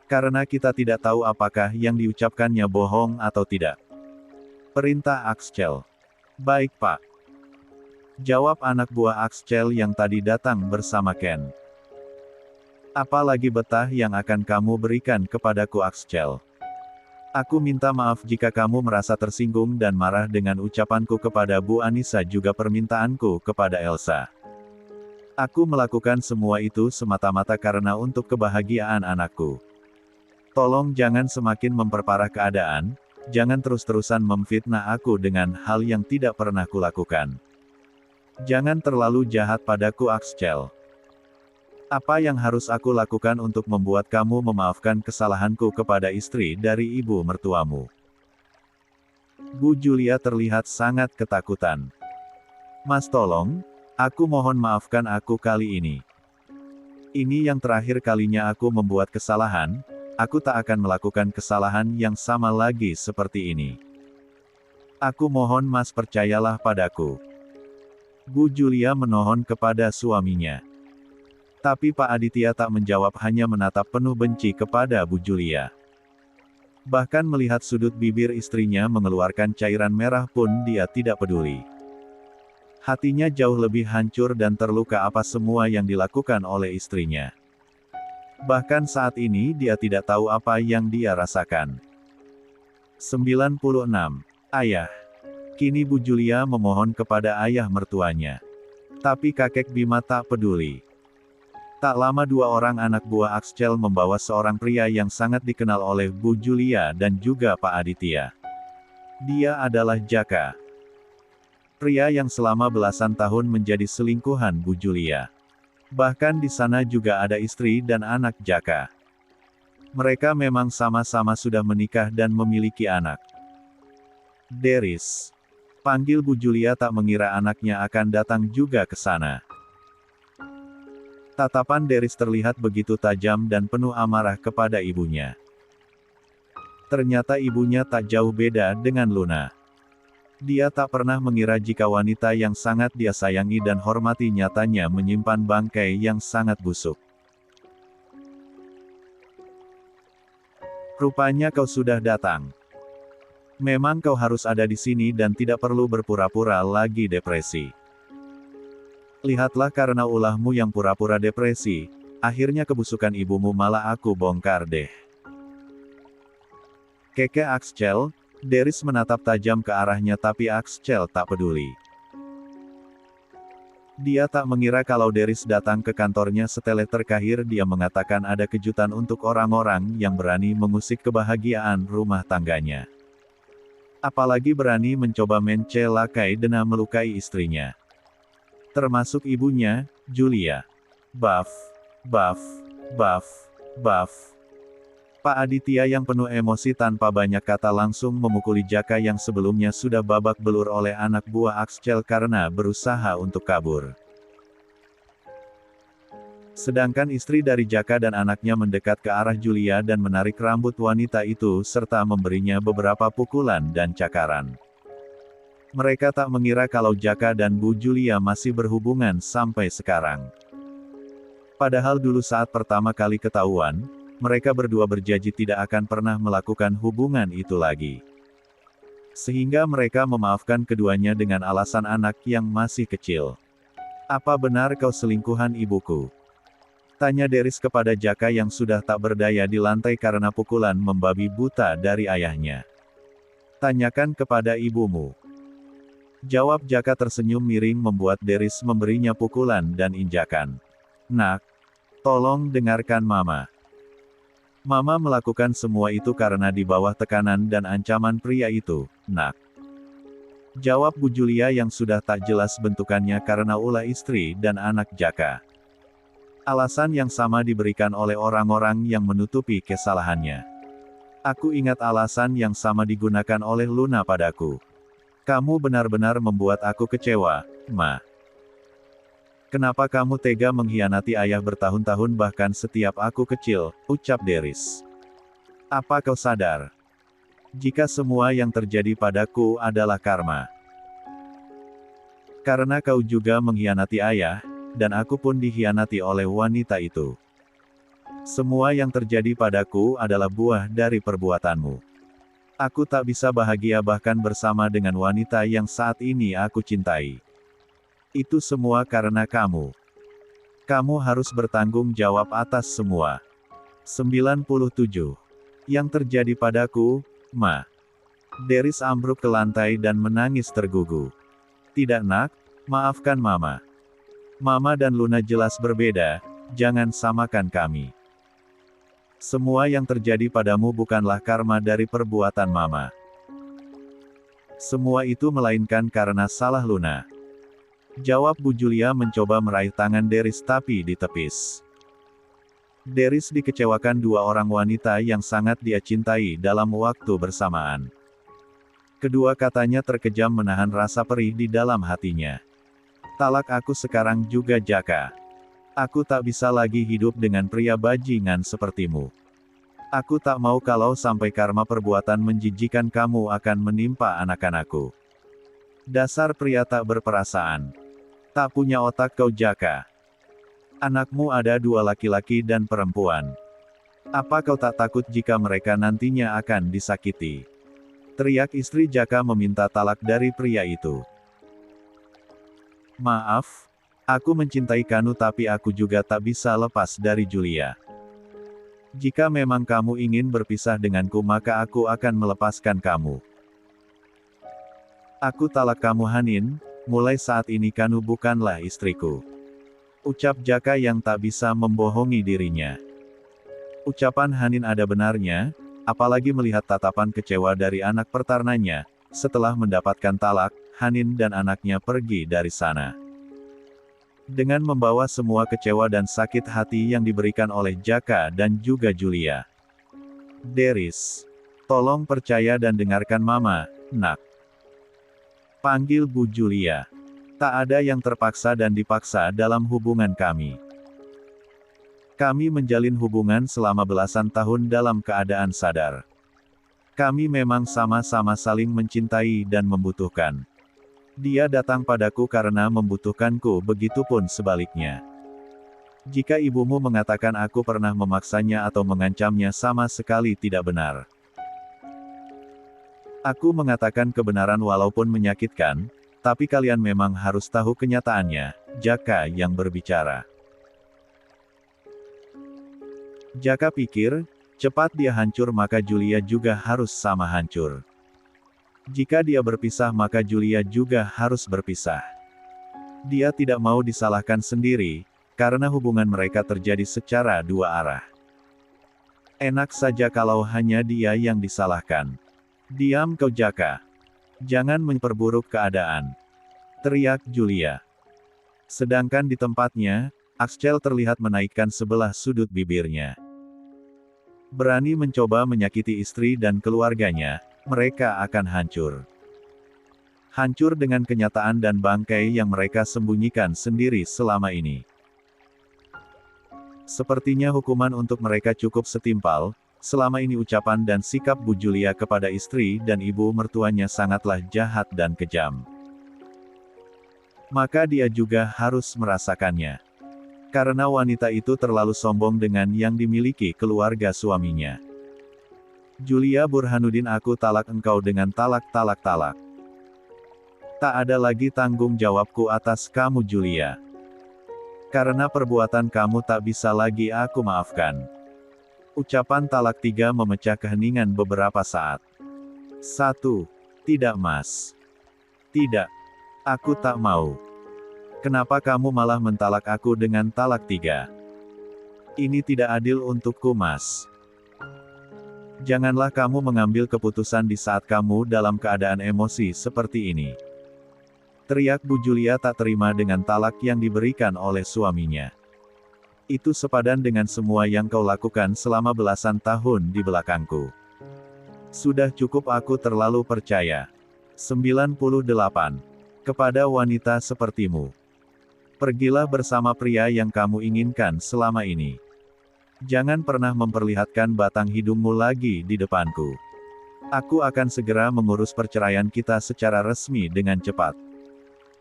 Karena kita tidak tahu apakah yang diucapkannya bohong atau tidak. Perintah Axel. Baik, Pak. Jawab anak buah Axel yang tadi datang bersama Ken. Apalagi betah yang akan kamu berikan kepadaku, Axel. Aku minta maaf jika kamu merasa tersinggung dan marah dengan ucapanku kepada Bu Anissa juga permintaanku kepada Elsa. Aku melakukan semua itu semata-mata karena untuk kebahagiaan anakku. Tolong jangan semakin memperparah keadaan, jangan terus-terusan memfitnah aku dengan hal yang tidak pernah kulakukan. Jangan terlalu jahat padaku, Axel. Apa yang harus aku lakukan untuk membuat kamu memaafkan kesalahanku kepada istri dari ibu mertuamu? Bu Julia terlihat sangat ketakutan. Mas, tolong. Aku mohon maafkan aku kali ini. Ini yang terakhir kalinya aku membuat kesalahan, aku tak akan melakukan kesalahan yang sama lagi seperti ini. Aku mohon Mas percayalah padaku. Bu Julia memohon kepada suaminya. Tapi Pak Aditya tak menjawab, hanya menatap penuh benci kepada Bu Julia. Bahkan melihat sudut bibir istrinya mengeluarkan cairan merah pun dia tidak peduli. Hatinya jauh lebih hancur dan terluka apa semua yang dilakukan oleh istrinya. Bahkan saat ini dia tidak tahu apa yang dia rasakan. 96. Ayah. Kini Bu Julia memohon kepada ayah mertuanya. Tapi kakek Bima tak peduli. Tak lama dua orang anak buah Axel membawa seorang pria yang sangat dikenal oleh Bu Julia dan juga Pak Aditya. Dia adalah Jaka. Pria yang selama belasan tahun menjadi selingkuhan Bu Julia. Bahkan di sana juga ada istri dan anak Jaka. Mereka memang sama-sama sudah menikah dan memiliki anak. Deris. Panggil Bu Julia tak mengira anaknya akan datang juga ke sana. Tatapan Deris terlihat begitu tajam dan penuh amarah kepada ibunya. Ternyata ibunya tak jauh beda dengan Luna. Dia tak pernah mengira jika wanita yang sangat dia sayangi dan hormati nyatanya menyimpan bangkai yang sangat busuk. Rupanya kau sudah datang. Memang kau harus ada di sini dan tidak perlu berpura-pura lagi depresi. Lihatlah karena ulahmu yang pura-pura depresi, akhirnya kebusukan ibumu malah aku bongkar deh. Keke Axel, Deris menatap tajam ke arahnya tapi Axel tak peduli. Dia tak mengira kalau Deris datang ke kantornya setelah terakhir dia mengatakan ada kejutan untuk orang-orang yang berani mengusik kebahagiaan rumah tangganya. Apalagi berani mencoba mencelakai dan melukai istrinya. Termasuk ibunya, Julia. Buff. Pak Aditya yang penuh emosi tanpa banyak kata langsung memukuli Jaka yang sebelumnya sudah babak belur oleh anak buah Axel karena berusaha untuk kabur. Sedangkan istri dari Jaka dan anaknya mendekat ke arah Julia dan menarik rambut wanita itu serta memberinya beberapa pukulan dan cakaran. Mereka tak mengira kalau Jaka dan Bu Julia masih berhubungan sampai sekarang. Padahal dulu saat pertama kali ketahuan, mereka berdua berjanji tidak akan pernah melakukan hubungan itu lagi. Sehingga mereka memaafkan keduanya dengan alasan anak yang masih kecil. Apa benar kau selingkuhan ibuku? Tanya Deris kepada Jaka yang sudah tak berdaya di lantai karena pukulan membabi buta dari ayahnya. Tanyakan kepada ibumu. Jawab Jaka tersenyum miring membuat Deris memberinya pukulan dan injakan. Nak, tolong dengarkan Mama. Mama melakukan semua itu karena di bawah tekanan dan ancaman pria itu, Nak. Jawab Bu Julia yang sudah tak jelas bentukannya karena ulah istri dan anak Jaka. Alasan yang sama diberikan oleh orang-orang yang menutupi kesalahannya. Aku ingat alasan yang sama digunakan oleh Luna padaku. Kamu benar-benar membuat aku kecewa, Ma. Kenapa kamu tega mengkhianati ayah bertahun-tahun bahkan setiap aku kecil, ucap Deris. Apa kau sadar? Jika semua yang terjadi padaku adalah karma. Karena kau juga mengkhianati ayah, dan aku pun dikhianati oleh wanita itu. Semua yang terjadi padaku adalah buah dari perbuatanmu. Aku tak bisa bahagia bahkan bersama dengan wanita yang saat ini aku cintai. Itu semua karena kamu. Kamu harus bertanggung jawab atas semua. 97. Yang terjadi padaku, Ma. Deris ambruk ke lantai dan menangis tergugu. Tidak Nak, maafkan Mama. Mama dan Luna jelas berbeda, jangan samakan kami. Semua yang terjadi padamu bukanlah karma dari perbuatan Mama. Semua itu melainkan karena salah Luna. Jawab Bu Julia mencoba meraih tangan Deris tapi ditepis. Deris dikecewakan dua orang wanita yang sangat dia cintai dalam waktu bersamaan. Kedua katanya terkejam menahan rasa perih di dalam hatinya. Talak aku sekarang juga Jaka. Aku tak bisa lagi hidup dengan pria bajingan sepertimu. Aku tak mau kalau sampai karma perbuatan menjijikan kamu akan menimpa anak-anakku. Dasar pria tak berperasaan. Tak punya otak kau Jaka. Anakmu ada dua laki-laki dan perempuan. Apa kau tak takut jika mereka nantinya akan disakiti? Teriak istri Jaka meminta talak dari pria itu. Maaf, aku mencintai Kanu tapi aku juga tak bisa lepas dari Julia. Jika memang kamu ingin berpisah denganku maka aku akan melepaskan kamu. Aku talak kamu Hanin, mulai saat ini Kanu bukanlah istriku. Ucap Jaka yang tak bisa membohongi dirinya. Ucapan Hanin ada benarnya, apalagi melihat tatapan kecewa dari anak pertananya. Setelah mendapatkan talak, Hanin dan anaknya pergi dari sana. Dengan membawa semua kecewa dan sakit hati yang diberikan oleh Jaka dan juga Julia. Deris. Tolong percaya dan dengarkan Mama, nak. Panggil Bu Julia. Tak ada yang terpaksa dan dipaksa dalam hubungan kami. Kami menjalin hubungan selama belasan tahun dalam keadaan sadar. Kami memang sama-sama saling mencintai dan membutuhkan. Dia datang padaku karena membutuhkanku, begitupun sebaliknya. Jika ibumu mengatakan aku pernah memaksanya atau mengancamnya, sama sekali tidak benar. Aku mengatakan kebenaran walaupun menyakitkan, tapi kalian memang harus tahu kenyataannya. Jaka yang berbicara. Jaka pikir, cepat dia hancur maka Julia juga harus sama hancur. Jika dia berpisah maka Julia juga harus berpisah. Dia tidak mau disalahkan sendiri, karena hubungan mereka terjadi secara dua arah. Enak saja kalau hanya dia yang disalahkan. Diam kau Jaka. Jangan memperburuk keadaan. Teriak Julia. Sedangkan di tempatnya, Axel terlihat menaikkan sebelah sudut bibirnya. Berani mencoba menyakiti istri dan keluarganya, mereka akan hancur. Hancur dengan kenyataan dan bangkai yang mereka sembunyikan sendiri selama ini. Sepertinya hukuman untuk mereka cukup setimpal, selama ini ucapan dan sikap Bu Julia kepada istri dan ibu mertuanya sangatlah jahat dan kejam. Maka dia juga harus merasakannya. Karena wanita itu terlalu sombong dengan yang dimiliki keluarga suaminya. Julia Burhanuddin, aku talak engkau dengan talak. Tak ada lagi tanggung jawabku atas kamu Julia. Karena perbuatan kamu tak bisa lagi aku maafkan. Ucapan talak 3 memecah keheningan beberapa saat. 1. Tidak Mas. Tidak. Aku tak mau. Kenapa kamu malah mentalak aku dengan talak 3? Ini tidak adil untukku Mas. Janganlah kamu mengambil keputusan di saat kamu dalam keadaan emosi seperti ini. Teriak Bu Julia tak terima dengan talak yang diberikan oleh suaminya. Itu sepadan dengan semua yang kau lakukan selama belasan tahun di belakangku. Sudah cukup, aku terlalu percaya. 98. Kepada wanita sepertimu. Pergilah bersama pria yang kamu inginkan selama ini. Jangan pernah memperlihatkan batang hidungmu lagi di depanku. Aku akan segera mengurus perceraian kita secara resmi dengan cepat.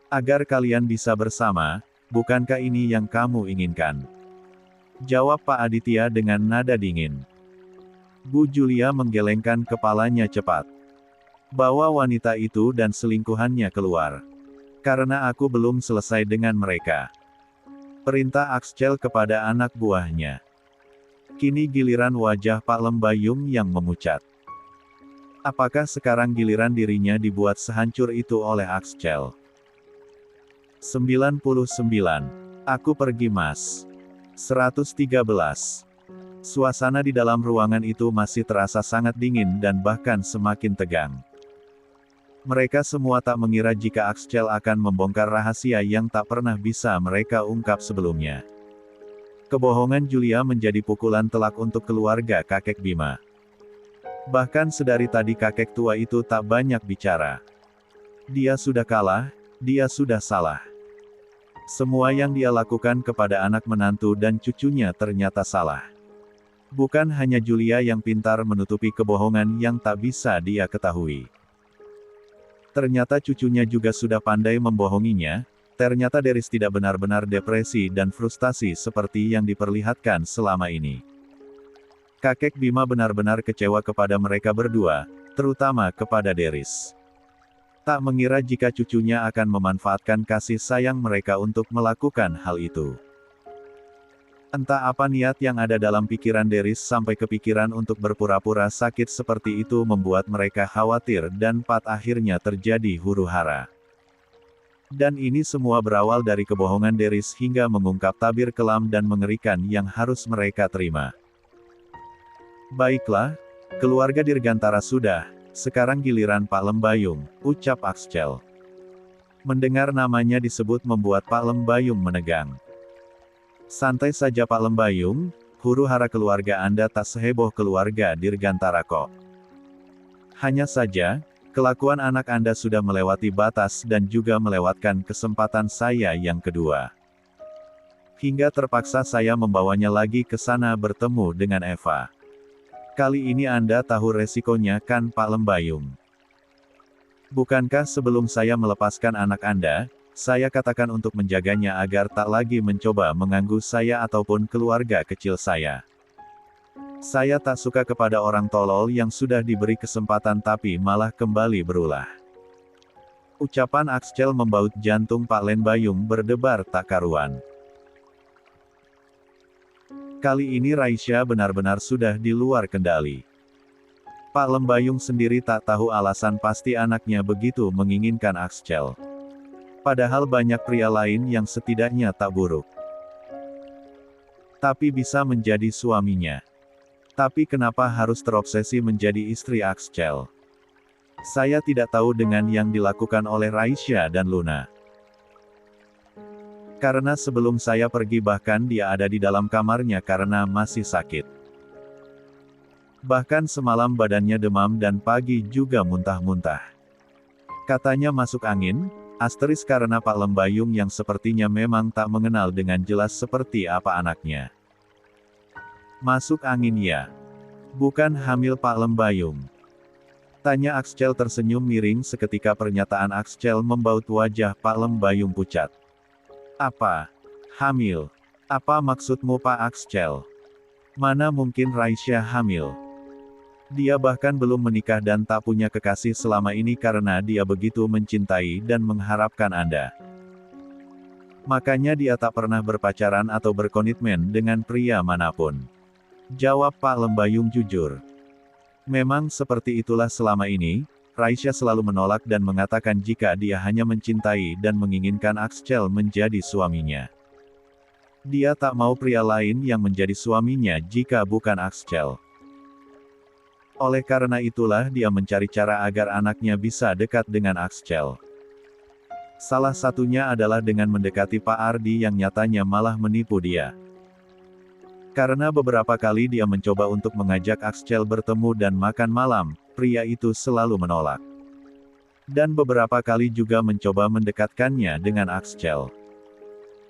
Agar kalian bisa bersama, bukankah ini yang kamu inginkan? Jawab Pak Aditya dengan nada dingin. Bu Julia menggelengkan kepalanya cepat. Bawa wanita itu dan selingkuhannya keluar. Karena aku belum selesai dengan mereka. Perintah Axel kepada anak buahnya. Kini giliran wajah Pak Lembayung yang memucat. Apakah sekarang giliran dirinya dibuat sehancur itu oleh Axel? 99. Aku pergi Mas. 113. Suasana di dalam ruangan itu masih terasa sangat dingin dan bahkan semakin tegang. Mereka semua tak mengira jika Axel akan membongkar rahasia yang tak pernah bisa mereka ungkap sebelumnya. Kebohongan Julia menjadi pukulan telak untuk keluarga kakek Bima. Bahkan sedari tadi kakek tua itu tak banyak bicara. Dia sudah kalah, dia sudah salah. Semua yang dia lakukan kepada anak menantu dan cucunya ternyata salah. Bukan hanya Julia yang pintar menutupi kebohongan yang tak bisa dia ketahui. Ternyata cucunya juga sudah pandai membohonginya. Ternyata Deris tidak benar-benar depresi dan frustasi seperti yang diperlihatkan selama ini. Kakek Bima benar-benar kecewa kepada mereka berdua, terutama kepada Deris. Tak mengira jika cucunya akan memanfaatkan kasih sayang mereka untuk melakukan hal itu. Entah apa niat yang ada dalam pikiran Deris sampai kepikiran untuk berpura-pura sakit seperti itu membuat mereka khawatir dan akhirnya terjadi huru-hara. Dan ini semua berawal dari kebohongan Deris hingga mengungkap tabir kelam dan mengerikan yang harus mereka terima. Baiklah, keluarga Dirgantara sudah. Sekarang giliran Pak Lembayung, ucap Axel. Mendengar namanya disebut membuat Pak Lembayung menegang. Santai saja Pak Lembayung, huru-hara keluarga Anda tak seheboh keluarga Dirgantara kok. Hanya saja, kelakuan anak Anda sudah melewati batas dan juga melewatkan kesempatan saya yang kedua. Hingga terpaksa saya membawanya lagi ke sana bertemu dengan Eva. Kali ini Anda tahu resikonya kan Pak Lembayung? Bukankah sebelum saya melepaskan anak Anda, saya katakan untuk menjaganya agar tak lagi mencoba mengganggu saya ataupun keluarga kecil saya. Saya tak suka kepada orang tolol yang sudah diberi kesempatan tapi malah kembali berulah. Ucapan Axcel membaut jantung Pak Lembayung berdebar tak karuan. Kali ini Raisya benar-benar sudah di luar kendali. Pak Lembayung sendiri tak tahu alasan pasti anaknya begitu menginginkan Axcel. Padahal banyak pria lain yang setidaknya tak buruk. Tapi bisa menjadi suaminya. Tapi kenapa harus terobsesi menjadi istri Axcel? Saya tidak tahu dengan yang dilakukan oleh Raisya dan Luna. Karena sebelum saya pergi bahkan dia ada di dalam kamarnya karena masih sakit. Bahkan semalam badannya demam dan pagi juga muntah-muntah. Katanya masuk angin, asteris karena Pak Lembayung yang sepertinya memang tak mengenal dengan jelas seperti apa anaknya. Masuk angin ya? Bukan hamil Pak Lembayung? Tanya Axcel tersenyum miring seketika pernyataan Axcel membaut wajah Pak Lembayung pucat. Apa? Hamil? Apa maksudmu Pak Axcel? Mana mungkin Raisya hamil? Dia bahkan belum menikah dan tak punya kekasih selama ini karena dia begitu mencintai dan mengharapkan Anda. Makanya dia tak pernah berpacaran atau berkomitmen dengan pria manapun. Jawab Pak Lembayung jujur. Memang seperti itulah selama ini, Raisya selalu menolak dan mengatakan jika dia hanya mencintai dan menginginkan Axcel menjadi suaminya. Dia tak mau pria lain yang menjadi suaminya jika bukan Axcel. Oleh karena itulah dia mencari cara agar anaknya bisa dekat dengan Axcel. Salah satunya adalah dengan mendekati Pak Ardi yang nyatanya malah menipu dia. Karena beberapa kali dia mencoba untuk mengajak Axcel bertemu dan makan malam, pria itu selalu menolak. Dan beberapa kali juga mencoba mendekatkannya dengan Axcel.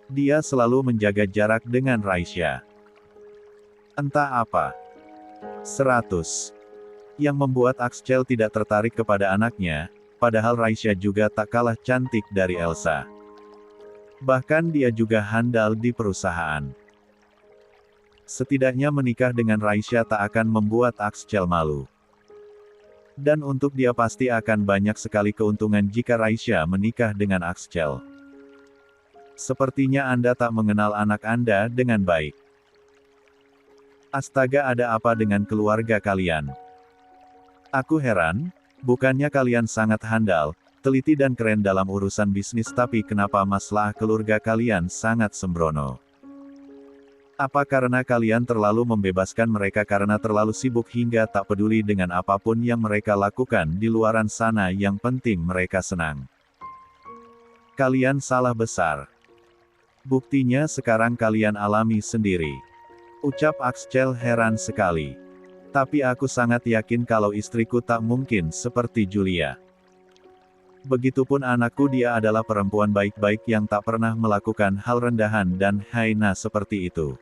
Dia selalu menjaga jarak dengan Raisya. Entah apa. 100. Yang membuat Axcel tidak tertarik kepada anaknya, padahal Raisya juga tak kalah cantik dari Elsa. Bahkan dia juga handal di perusahaan. Setidaknya menikah dengan Raisya tak akan membuat Axcel malu. Dan untuk dia pasti akan banyak sekali keuntungan jika Raisya menikah dengan Axcel. Sepertinya Anda tak mengenal anak Anda dengan baik. Astaga, ada apa dengan keluarga kalian? Aku heran, bukannya kalian sangat handal, teliti dan keren dalam urusan bisnis tapi kenapa masalah keluarga kalian sangat sembrono? Apa karena kalian terlalu membebaskan mereka karena terlalu sibuk hingga tak peduli dengan apapun yang mereka lakukan di luaran sana yang penting mereka senang? Kalian salah besar. Buktinya sekarang kalian alami sendiri. Ucap Axcel heran sekali. Tapi aku sangat yakin kalau istriku tak mungkin seperti Julia. Begitupun anakku, dia adalah perempuan baik-baik yang tak pernah melakukan hal rendahan dan hina seperti itu.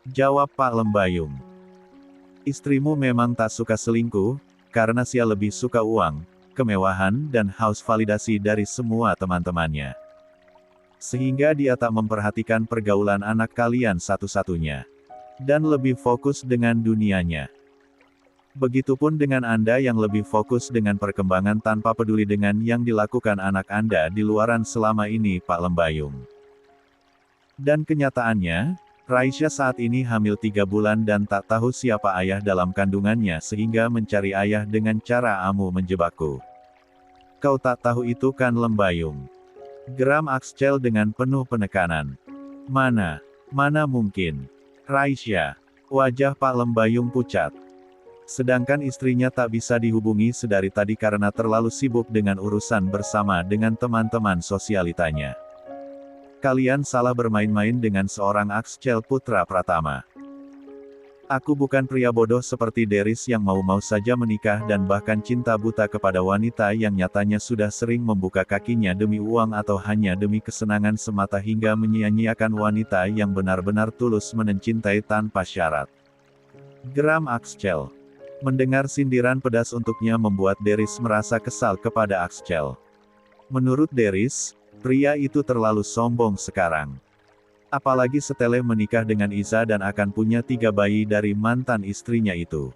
Jawab Pak Lembayung. Istrimu memang tak suka selingkuh, karena dia lebih suka uang, kemewahan dan haus validasi dari semua teman-temannya. Sehingga dia tak memperhatikan pergaulan anak kalian satu-satunya. Dan lebih fokus dengan dunianya. Begitupun dengan Anda yang lebih fokus dengan perkembangan tanpa peduli dengan yang dilakukan anak Anda di luaran selama ini Pak Lembayung. Dan kenyataannya, Raisya saat ini hamil 3 bulan dan tak tahu siapa ayah dalam kandungannya sehingga mencari ayah dengan cara amu menjebakku. Kau tak tahu itu kan Lembayung? Geram Axcel dengan penuh penekanan. Mana mungkin. Raisya. Wajah Pak Lembayung pucat. Sedangkan istrinya tak bisa dihubungi sedari tadi karena terlalu sibuk dengan urusan bersama dengan teman-teman sosialitanya. Kalian salah bermain-main dengan seorang Axcel putra Pratama. Aku bukan pria bodoh seperti Deris yang mau-mau saja menikah dan bahkan cinta buta kepada wanita yang nyatanya sudah sering membuka kakinya demi uang atau hanya demi kesenangan semata hingga menyia-nyiakan wanita yang benar-benar tulus mencintai tanpa syarat. Geram Axel. Mendengar sindiran pedas untuknya membuat Deris merasa kesal kepada Axel. Menurut Deris, pria itu terlalu sombong sekarang. Apalagi setelah menikah dengan Iza dan akan punya 3 bayi dari mantan istrinya itu.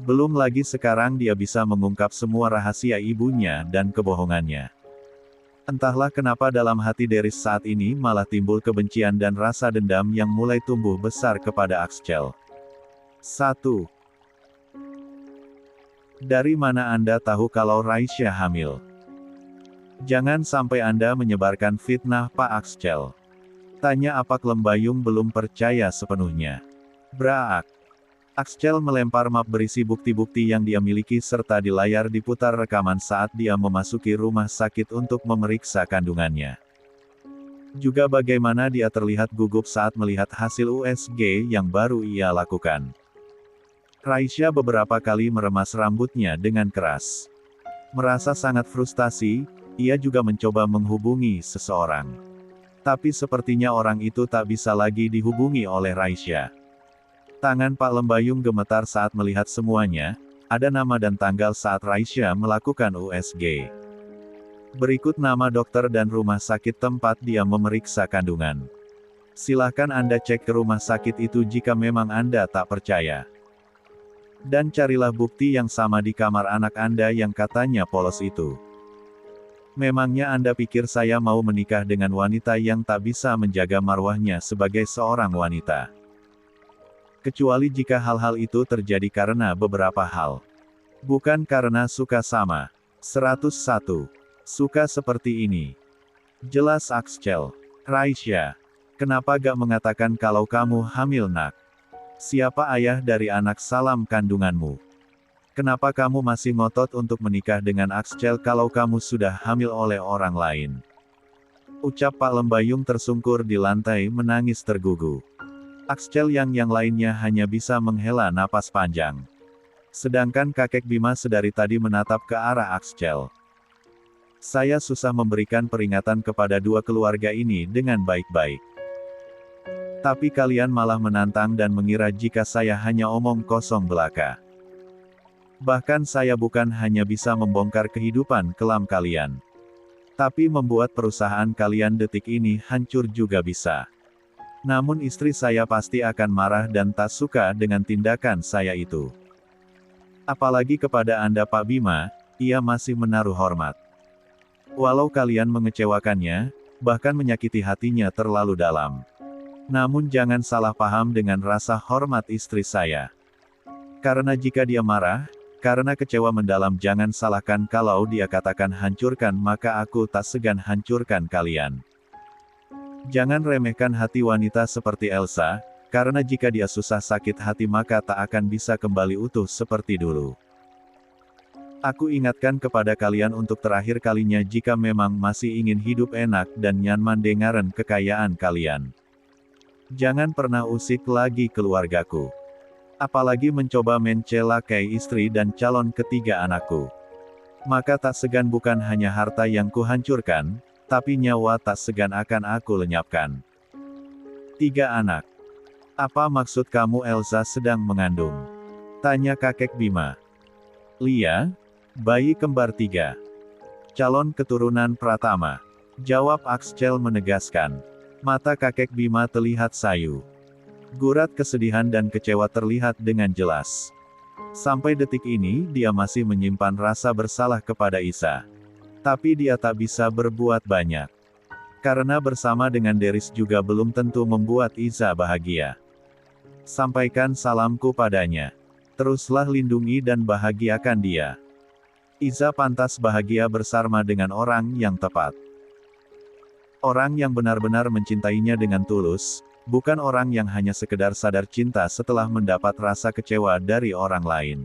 Belum lagi sekarang dia bisa mengungkap semua rahasia ibunya dan kebohongannya. Entahlah kenapa dalam hati Deris saat ini malah timbul kebencian dan rasa dendam yang mulai tumbuh besar kepada Axel. 1. Dari mana Anda tahu kalau Raisya hamil? Jangan sampai Anda menyebarkan fitnah, Pak Axel. Tanya Apak Lembayung belum percaya sepenuhnya. Braak. Axel melempar map berisi bukti-bukti yang dia miliki serta di layar diputar rekaman saat dia memasuki rumah sakit untuk memeriksa kandungannya. Juga bagaimana dia terlihat gugup saat melihat hasil USG yang baru ia lakukan. Raisya beberapa kali meremas rambutnya dengan keras. Merasa sangat frustasi, ia juga mencoba menghubungi seseorang. Tapi sepertinya orang itu tak bisa lagi dihubungi oleh Raisya. Tangan Pak Lembayung gemetar saat melihat semuanya, ada nama dan tanggal saat Raisya melakukan USG. Berikut nama dokter dan rumah sakit tempat dia memeriksa kandungan. Silahkan Anda cek ke rumah sakit itu jika memang Anda tak percaya. Dan carilah bukti yang sama di kamar anak Anda yang katanya polos itu. Memangnya Anda pikir saya mau menikah dengan wanita yang tak bisa menjaga marwahnya sebagai seorang wanita? Kecuali jika hal-hal itu terjadi karena beberapa hal. Bukan karena suka sama. 101. Suka seperti ini. Jelas Axel. Raisya. Kenapa gak mengatakan kalau kamu hamil nak? Siapa ayah dari anak salam kandunganmu? Kenapa kamu masih ngotot untuk menikah dengan Axel kalau kamu sudah hamil oleh orang lain? Ucap Pak Lembayung tersungkur di lantai menangis tergugu. Axel yang lainnya hanya bisa menghela napas panjang. Sedangkan kakek Bima sedari tadi menatap ke arah Axel. Saya susah memberikan peringatan kepada dua keluarga ini dengan baik-baik. Tapi kalian malah menantang dan mengira jika saya hanya omong kosong belaka. Bahkan saya bukan hanya bisa membongkar kehidupan kelam kalian. Tapi membuat perusahaan kalian detik ini hancur juga bisa. Namun istri saya pasti akan marah dan tak suka dengan tindakan saya itu. Apalagi kepada Anda Pak Bima, ia masih menaruh hormat. Walau kalian mengecewakannya, bahkan menyakiti hatinya terlalu dalam. Namun jangan salah paham dengan rasa hormat istri saya. Karena jika dia marah, karena kecewa mendalam jangan salahkan kalau dia katakan hancurkan maka aku tak segan hancurkan kalian. Jangan remehkan hati wanita seperti Elsa, karena jika dia susah sakit hati maka tak akan bisa kembali utuh seperti dulu. Aku ingatkan kepada kalian untuk terakhir kalinya jika memang masih ingin hidup enak dan nyaman dengan kekayaan kalian. Jangan pernah usik lagi keluargaku. Apalagi mencoba mencelakai istri dan calon ketiga anakku. Maka tak segan bukan hanya harta yang kuhancurkan, tapi nyawa tak segan akan aku lenyapkan. 3 anak. Apa maksud kamu Elsa sedang mengandung? Tanya kakek Bima. Lia, bayi kembar 3. Calon keturunan Pratama. Jawab Axel menegaskan. Mata kakek Bima terlihat sayu. Gurat kesedihan dan kecewa terlihat dengan jelas. Sampai detik ini dia masih menyimpan rasa bersalah kepada Isa. Tapi dia tak bisa berbuat banyak. Karena bersama dengan Deris juga belum tentu membuat Isa bahagia. Sampaikan salamku padanya. Teruslah lindungi dan bahagiakan dia. Isa pantas bahagia bersama dengan orang yang tepat. Orang yang benar-benar mencintainya dengan tulus. Bukan orang yang hanya sekedar sadar cinta setelah mendapat rasa kecewa dari orang lain.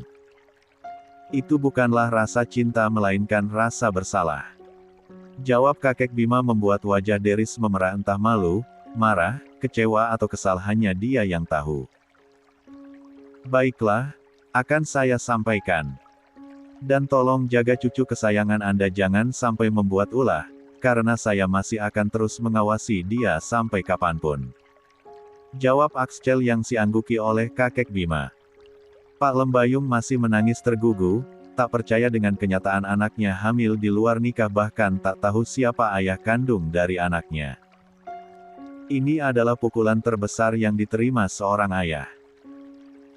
Itu bukanlah rasa cinta melainkan rasa bersalah. Jawab kakek Bima membuat wajah Deris memerah entah malu, marah, kecewa atau kesal hanya dia yang tahu. Baiklah, akan saya sampaikan. Dan tolong jaga cucu kesayangan Anda jangan sampai membuat ulah, karena saya masih akan terus mengawasi dia sampai kapanpun. Jawab Axcel yang diangguki oleh kakek Bima. Pak Lembayung masih menangis tergugu, tak percaya dengan kenyataan anaknya hamil di luar nikah bahkan tak tahu siapa ayah kandung dari anaknya. Ini adalah pukulan terbesar yang diterima seorang ayah.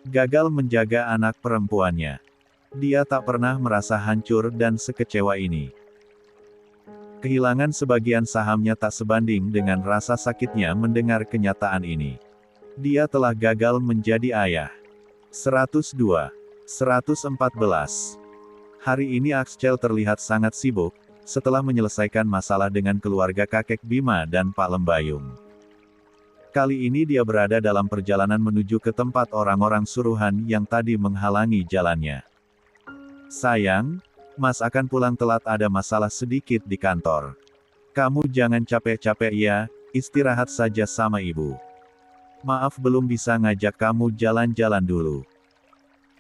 Gagal menjaga anak perempuannya. Dia tak pernah merasa hancur dan sekecewa ini. Kehilangan sebagian sahamnya tak sebanding dengan rasa sakitnya mendengar kenyataan ini. Dia telah gagal menjadi ayah. 102. 114. Hari ini Axcel terlihat sangat sibuk, setelah menyelesaikan masalah dengan keluarga kakek Bima dan Pak Lembayung. Kali ini dia berada dalam perjalanan menuju ke tempat orang-orang suruhan yang tadi menghalangi jalannya. Sayang, Mas akan pulang telat, ada masalah sedikit di kantor. Kamu jangan capek-capek ya, istirahat saja sama ibu. Maaf belum bisa ngajak kamu jalan-jalan dulu.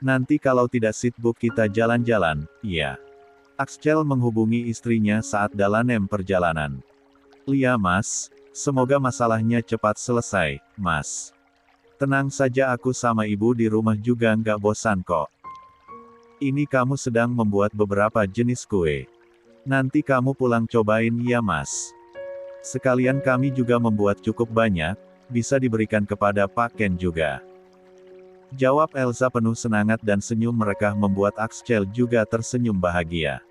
Nanti kalau tidak sibuk kita jalan-jalan, ya. Axcel menghubungi istrinya saat dalam perjalanan. Lia Mas, semoga masalahnya cepat selesai, Mas. Tenang saja aku sama ibu di rumah juga nggak bosan kok. Ini kamu sedang membuat beberapa jenis kue. Nanti kamu pulang cobain ya Mas. Sekalian kami juga membuat cukup banyak, bisa diberikan kepada Pak Ken juga. Jawab Elsa penuh semangat dan senyum mereka membuat Axcel juga tersenyum bahagia.